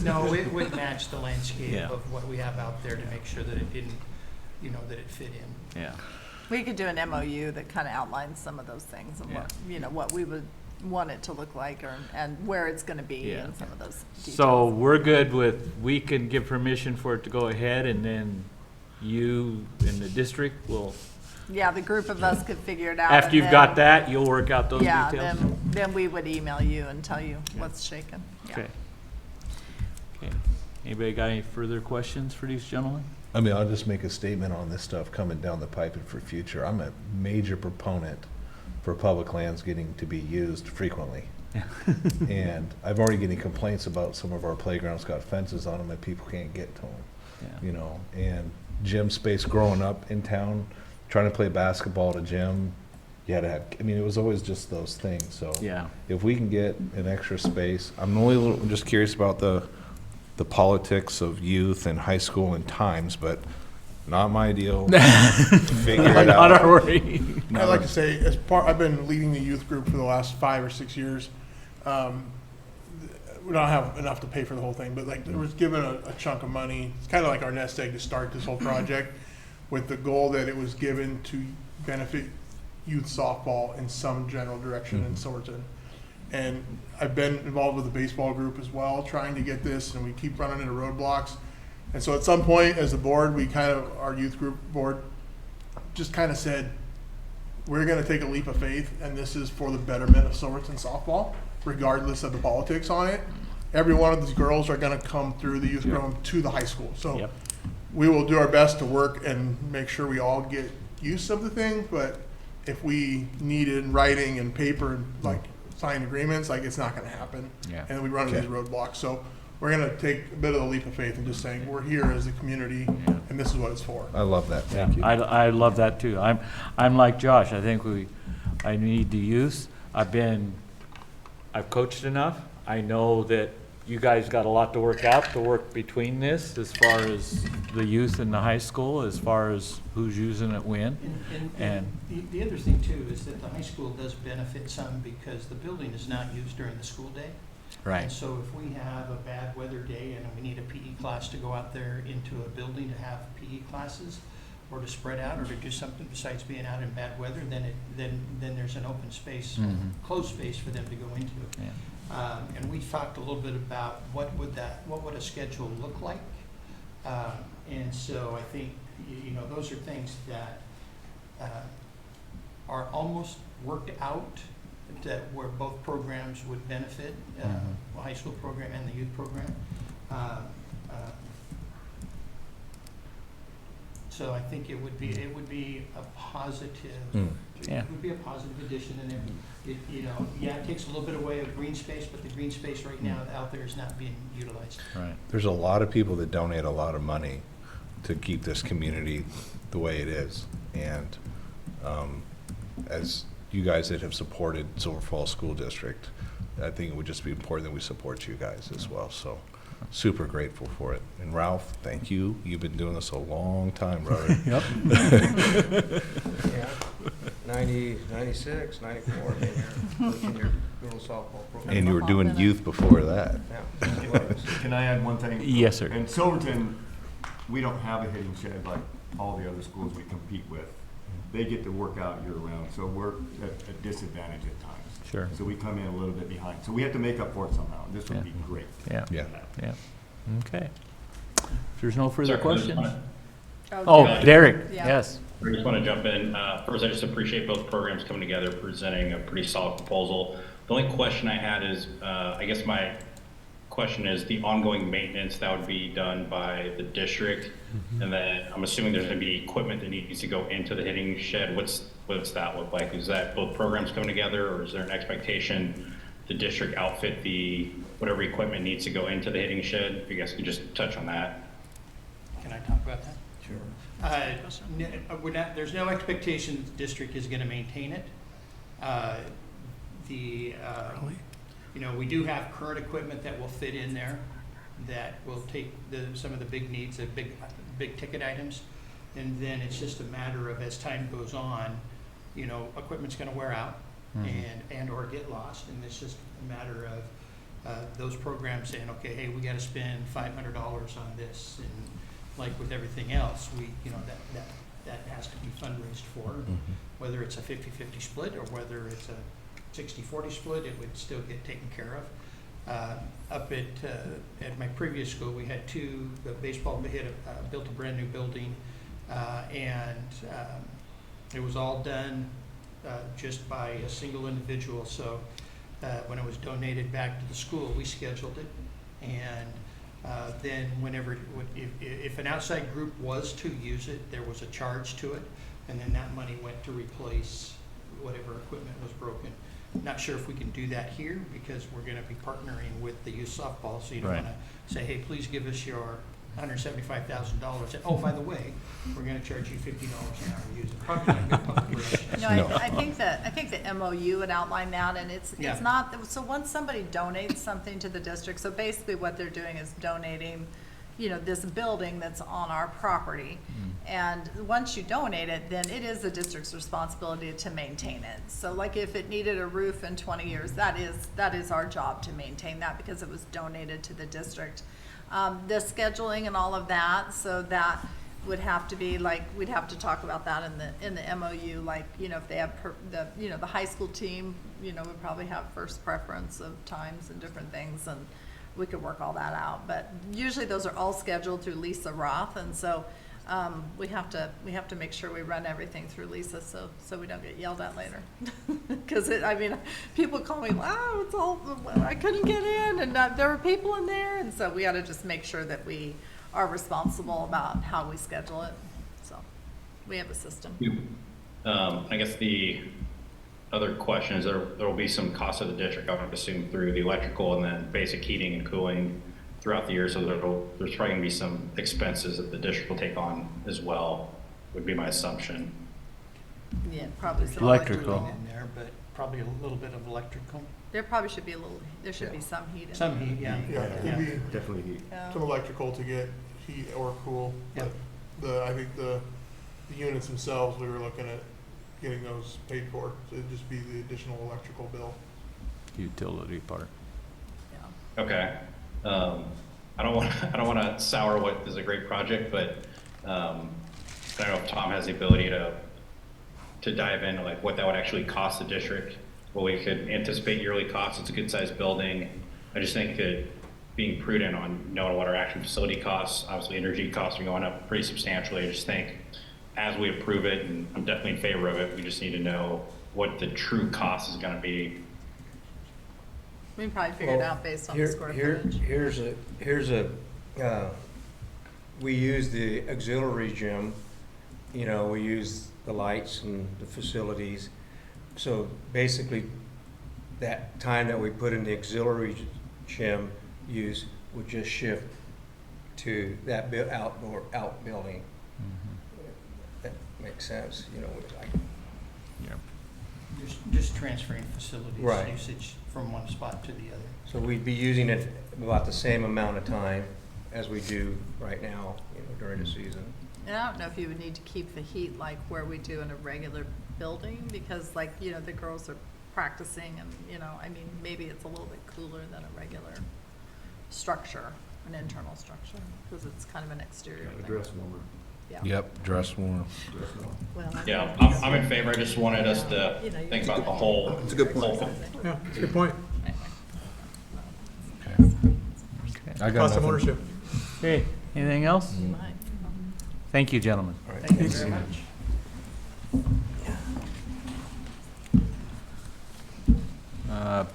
no, it would match the landscape
Yeah.
of what we have out there to make sure that it didn't, you know, that it fit in.
Yeah.
We could do an MOU that kind of outlines some of those things and what, you know, what we would want it to look like and where it's going to be
Yeah.
and some of those details.
So we're good with, we can give permission for it to go ahead, and then you and the district will,
Yeah, the group of us could figure it out.
after
and
you've
then-
got that, you'll work out those
Yeah,
details?
then we would email you and tell you what's shaken. Yeah.
Okay. Okay. Anybody got any further questions for these gentlemen?
I mean, I'll just make a statement on this stuff coming down the pipe and for future. I'm a major proponent for public lands getting to be used frequently. And I've already getting complaints about some of our playgrounds got fences on them and people can't get to them.
Yeah.
You know, and gym space growing up in town, trying to play basketball at a gym, you had to have, I mean, it was always just those things, so.
Yeah.
If we can get an extra space, I'm only a little, I'm just curious about the politics of youth and high school and times, but not my deal. Figure it out.
Not our worry.
I'd like to say, as part, I've been leading the youth group for the last 5 or 6 years. We don't have enough to pay for the whole thing, but like, there was given a chunk of money. It's kind of like our nest egg to start this whole project with the goal that it was given to benefit youth softball in some general direction in Sowerton. And I've been involved with the baseball group as well, trying to get this, and we keep running into roadblocks. And so at some point, as the board, we kind of, our youth group board, just kind of said, we're going to take a leap of faith, and this is for the betterment of Sowerton softball, regardless of the politics on it. Every one of these girls are going to come through the youth program to the high school. So we will do our best to work and make sure we all get use of the thing, but if we need it in writing and paper and like signed agreements, like it's not going to happen.
Yeah.
And we run into these roadblocks. So we're going to take a bit of a leap of faith and just saying, we're here as a community and this is what it's for.
I love that.
Yeah,
Thank you.
I love that too. I'm like Josh. I think I need the youth. I've coached enough. I know that you guys got a lot to work out, to work between this, as far as the youth in the high school, as far as who's using it when. And
The other thing too is that the high school does benefit some because the building is not used during the school day.
Right.
And so if we have a bad weather day and we need a PE class to go out there into a building to have PE classes or to spread out or to do something besides being out in bad weather, then there's an open space, closed space for them to go into.
Yeah.
And we talked a little bit about what would a schedule look like. And so I think, you know, those are things that are almost worked out, that where both programs would benefit, the high school program and the youth program. So I think it would be a positive.
Yeah.
It would be a positive addition, and it, you know, yeah, it takes a little bit away of green space, but the green space right now out there is not being utilized.
Right.
There's a lot of people that donate a lot of money to keep this community the way it is. And as you guys that have supported Silver Falls School District, I think it would just be important that we support you guys as well. So super grateful for it. And Ralph, thank you. You've been doing this a long time, brother.
Yep. Yeah, 90, 96, 94, maybe, coaching your little softball program.
And you were doing youth before that.
Yeah.
Can I add one thing?
Yes, sir.
In Silverton, we don't have a hitting shed like all the other schools we compete with
they get to work out year-round, so we're at a disadvantage at times.
Sure.
So we come in a little bit behind. So we have to make up for it somehow. This would be great.
Yeah.
Yeah.
Yeah. Okay. If there's no further
Sorry, I just
questions.
wanna-
Oh, Derek,
Yeah.
yes.
I just want to jump in. First, I just appreciate both programs coming together, presenting a pretty solid proposal. The only question I had is, I guess my question is the ongoing maintenance that would be done by the district. And then I'm assuming there's going to be equipment that needs to go into the hitting shed. What's that look like? Is that both programs coming together, or is there an expectation the district outfit whatever equipment needs to go into the hitting shed? If you guys could just touch on that.
Can I talk about that? Sure. There's no expectation that the district is going to maintain it. You know, we do have current equipment that will fit in there that will take some of the big needs, the big ticket items. And then it's just a matter of, as time goes on, you know, equipment's going to wear out and or get lost. And it's just a matter of those programs saying, okay, hey, we got to spend $500 on this. And like with everything else, that has to be fundraised for. Whether it's a 50-50 split or whether it's a 60-40 split, it would still get taken care of. Up at my previous school, we had the baseball built a brand new building, and it was all done just by a single individual. So when it was donated back to the school, we scheduled it, and then if an outside group was to use it, there was a charge to it, and then that money went to replace whatever equipment was broken. Not sure if we can do that here because we're going to be partnering with the youth softball, so you don't
Right.
want to say, hey, please give us your $175,000. And, oh, by the way, we're going to charge you $50 an hour to use it. Probably not good public relations.
No, I think the MOU would outline that, and it's
Yeah.
not, so once somebody donates something to the district, so basically what they're doing is donating, you know, this building that's on our property. And once you donate it, then it is the district's responsibility to maintain it. So like if it needed a roof in 20 years, that is our job to maintain that because it was donated to the district. The scheduling and all of that, so that would have to be like, we'd have to talk about that in the MOU, like, you know, if they have the high school team, you know, would probably have first preference of times and different things, and we could work all that out. But usually those are all scheduled through Lisa Roth, and so we have to make sure we run everything through Lisa, so we don't get yelled at later. Because people call me, wow, it's all, I couldn't get in, and there were people in there, and so we got to just make sure that we are responsible about how we schedule it. So we have a system.
I guess the other question is there will be some cost of the district, I would assume, through the electrical and then basic heating and cooling throughout the year. So there's probably going to be some expenses that the district will take on as well, would be my assumption.
Yeah, probably some
Electrical.
In there, but probably a little bit of electrical.
There probably should be there should be some heat in
Some
there.
heat, yeah.
Yeah, it'd be
Definitely heat.
Yeah.
some electrical to get heat or cool.
Yeah.
But I think the units themselves, we were looking at getting those paid for. So it'd just be the additional electrical bill.
Utility part.
Okay. I don't want to sour what is a great project, but I don't know if Tom has the ability to dive into like what that would actually cost the district. Well, we could anticipate yearly costs. It's a good sized building. I just think that being prudent on knowing what our actual facility costs, obviously energy costs are going up pretty substantially. I just think as we approve it, and I'm definitely in favor of it, we just need to know what the true cost is going to be.
We can probably figure it out based on the square footage.
We use the auxiliary gym, you know, we use the lights and the facilities. So basically, that time that we put in the auxiliary gym use would just shift to that outbuilding. That makes sense, you know, like.
Just transferring facilities
Right.
usage from one spot to the other.
So we'd be using it about the same amount of time as we do right now, you know, during the season.
And I don't know if you would need to keep the heat like where we do in a regular building, because like, you know, the girls are practicing and, you know, I mean, maybe it's a little bit cooler than a regular structure, an internal structure, because it's kind of an exterior thing.
Address number.
Yep, dress warm.
Yeah, I'm in favor. I just wanted us to think about the whole.
It's a good point.
Yeah, it's a good point.
I got
Cost of
nothing.
ownership.
Okay, anything else? Thank you, gentlemen.
Thank you very much.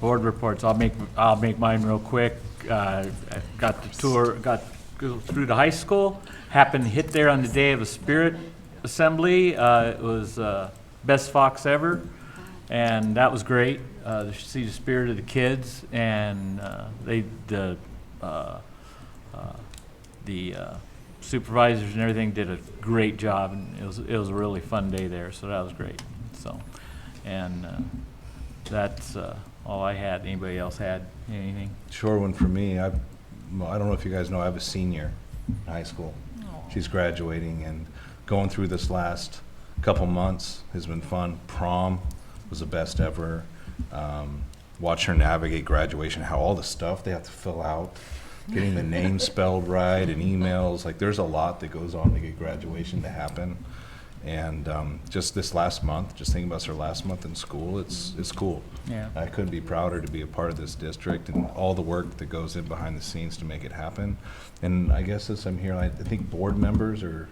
Board reports, I'll make mine real quick. I got the tour, go through the high school, happened to hit there on the day of the Spirit Assembly. It was best Fox ever, and that was great, to see the spirit of the kids, and the supervisors and everything did a great job, and it was a really fun day there, so that was great. So, and that's all I had. Anybody else had anything?
Short one for me. I don't know if you guys know, I have a senior in high school. She's graduating, and going through this last couple months has been fun. Prom was the best ever. Watch her navigate graduation, how all the stuff they have to fill out, getting the name spelled right, and emails. Like, there's a lot that goes on to get graduation to happen. And just this last month, just thinking about her last month in school, it's cool.
Yeah.
I couldn't be prouder to be a part of this district and all the work that goes in behind the scenes to make it happen. And I guess as I'm here, I think board members, or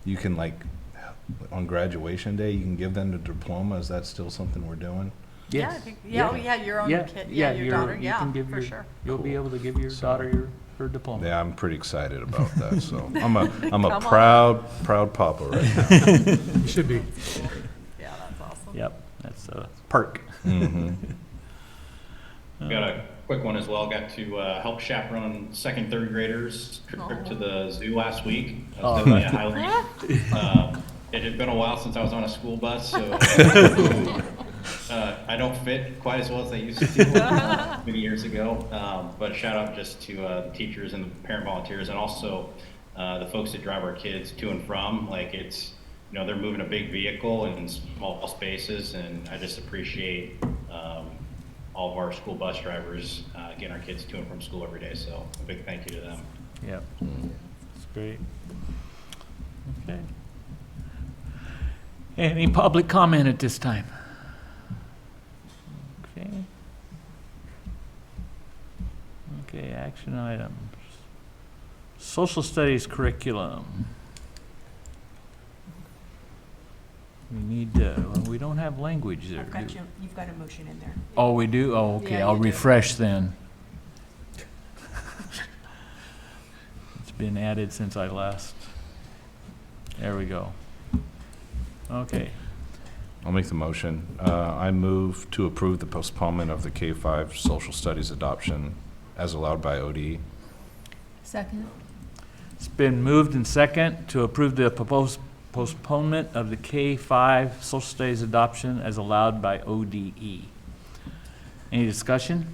you can, like, on graduation day, you can give them the diploma. Is that still something we're doing?
Yeah, I think, oh, yeah, your own kid, your daughter,
you can give
for sure.
You'll be able to give your daughter her diploma.
Yeah, I'm pretty excited about that. So I'm a
Come on.
proud papa right now.
You should be.
Yeah, that's awesome.
Yep, that's a perk.
Mhm.
Got a quick one as well. Got to help chaperone second, third graders trip to the zoo last week. That was definitely a highlight. It had been a while since I was on a school bus, so I don't fit quite as well as I used to many years ago. But shout out just to the teachers and the parent volunteers, and also the folks that drive our kids to and from. Like, it's, they're moving a big vehicle in small spaces, and I just appreciate all of our school bus drivers getting our kids to and from school every day. So a big thank you to them.
Yep, that's great. Okay. Any public comment at this time? Okay. Okay, action items. Social studies curriculum. We need, we don't have language there.
You've got a motion in there.
Oh, we do? Oh, okay,
Yeah,
I'll
you do.
refresh then. It's been added since I last. There we go. Okay.
I'll make the motion. I move to approve the postponement of the K-5 social studies adoption as allowed by OD.
Second.
It's been moved and second to approve the proposed postponement of the K-5 social studies adoption as allowed by ODE. Any discussion?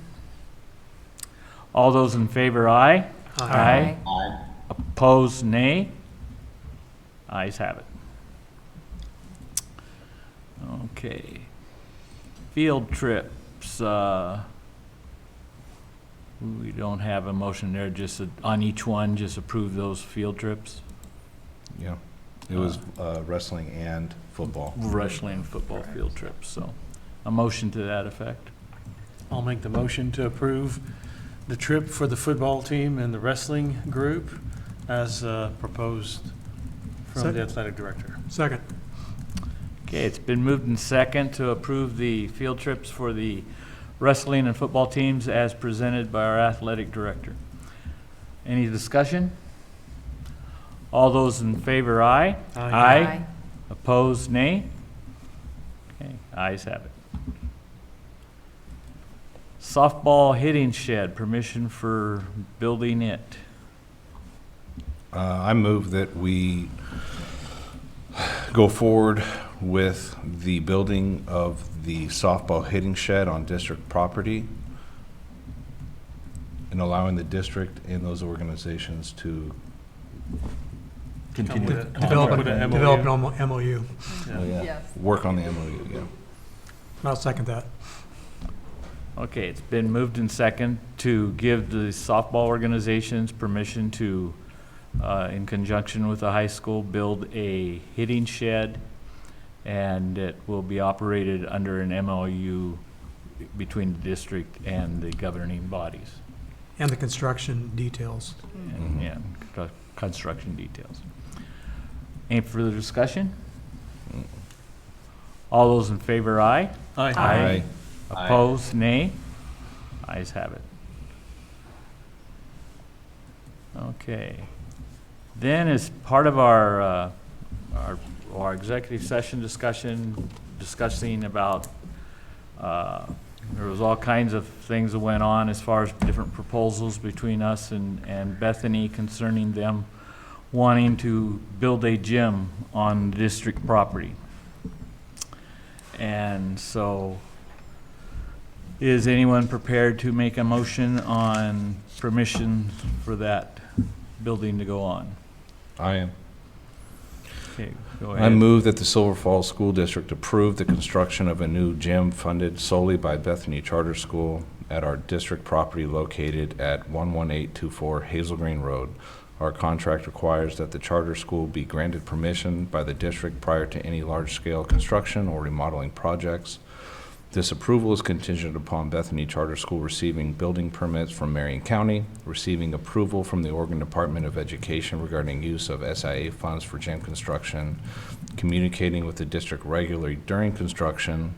All those in favor, aye.
Aye.
Aye.
Opposed, nay. Ayes have it. Okay. Field trips, we don't have a motion there, just on each one, just approve those field trips.
Yeah. It was wrestling and football.
Wrestling and football field trips, so a motion to that effect.
I'll make the motion to approve the trip for the football team and the wrestling group as proposed from the athletic director.
Second.
Okay, it's been moved and second to approve the field trips for the wrestling and football teams as presented by our athletic director. Any discussion? All those in favor, aye.
Aye.
Opposed, nay. Okay, ayes have it. Softball hitting shed, permission for building it.
I move that we go forward with the building of the softball hitting shed on district property and allowing the district and those organizations to
Continue.
Develop an MOU.
work on the MOU, yeah.
I'll second that.
Okay, it's been moved and second to give the softball organizations permission to in conjunction with the high school, build a hitting shed, and it will be operated under an MOU between the district and the governing bodies.
And the construction details.
And, yeah, construction details. Any further discussion? All those in favor, aye?
Aye.
Aye.
Opposed, nay? Ayes have it. Okay. Then as part of our executive session discussing about, there was all kinds of things that went on as far as different proposals between us and Bethany concerning them wanting to build a gym on district property. And so, is anyone prepared to make a motion on permission for that building to go on?
I am.
Okay, go
I
ahead.
move that the Silver Falls School District approve the construction of a new gym funded solely by Bethany Charter School at our district property located at 11824 Hazel Green Road. Our contract requires that the charter school be granted permission by the district prior to any large-scale construction or remodeling projects. This approval is contingent upon Bethany Charter School receiving building permits from Marion County, receiving approval from the Oregon Department of Education regarding use of SIA funds for gym construction, communicating with the district regularly during construction,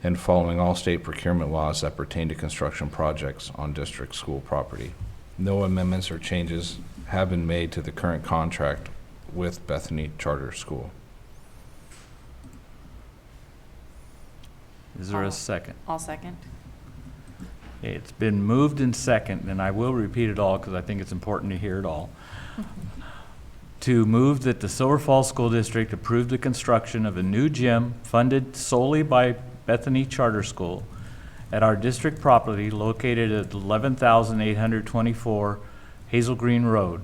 and following all state procurement laws that pertain to construction projects on district school property. No amendments or changes have been made to the current contract with Bethany Charter School.
Is there a second?
I'll second.
Okay, it's been moved and second, and I will repeat it all because I think it's important to hear it all. To move that the Silver Falls School District approve the construction of a new gym funded solely by Bethany Charter School at our district property located at 11,824 Hazel Green Road.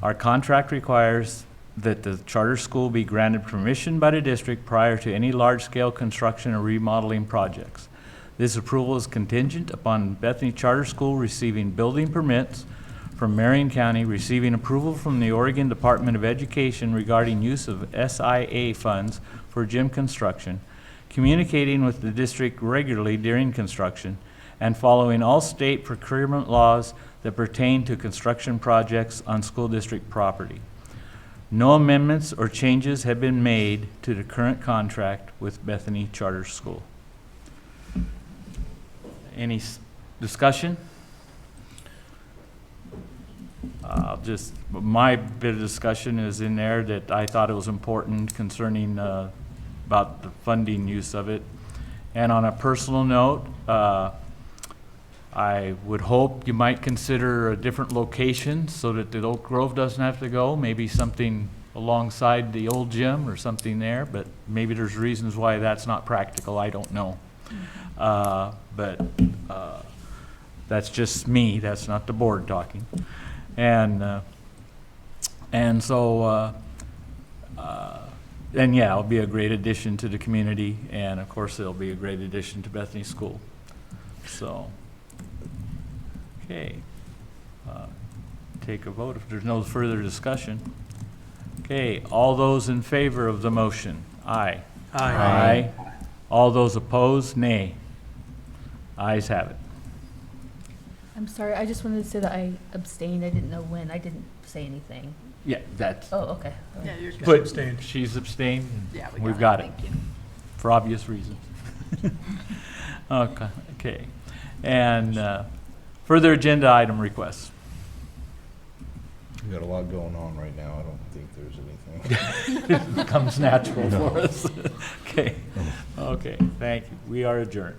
Our contract requires that the charter school be granted permission by the district prior to any large-scale construction or remodeling projects. This approval is contingent upon Bethany Charter School receiving building permits from Marion County, receiving approval from the Oregon Department of Education regarding use of SIA funds for gym construction, communicating with the district regularly during construction, and following all state procurement laws that pertain to construction projects on school district property. No amendments or changes have been made to the current contract with Bethany Charter School. Any discussion? My bit of discussion is in there that I thought it was important concerning about the funding use of it. And on a personal note, I would hope you might consider a different location so that the Oak Grove doesn't have to go, maybe something alongside the old gym or something there, but maybe there's reasons why that's not practical, I don't know. But that's just me, that's not the board talking. And so, and yeah, it'll be a great addition to the community, and of course, it'll be a great addition to Bethany School. So, okay. Take a vote if there's no further discussion. Okay, all those in favor of the motion? Aye.
Aye.
Aye. All those opposed? Nay. Ayes have it.
I'm sorry, I just wanted to say that I abstained. I didn't know when. I didn't say anything.
Yeah, that's.
Oh, okay.
Yeah, you're good.
But
abstained.
she's abstained.
Yeah,
We've got it.
Thank you.
For obvious reasons. Okay. And further agenda item requests.
We got a lot going on right now. I don't think there's anything.
It becomes natural
No.
for us. Okay. Okay, thank you. We are adjourned.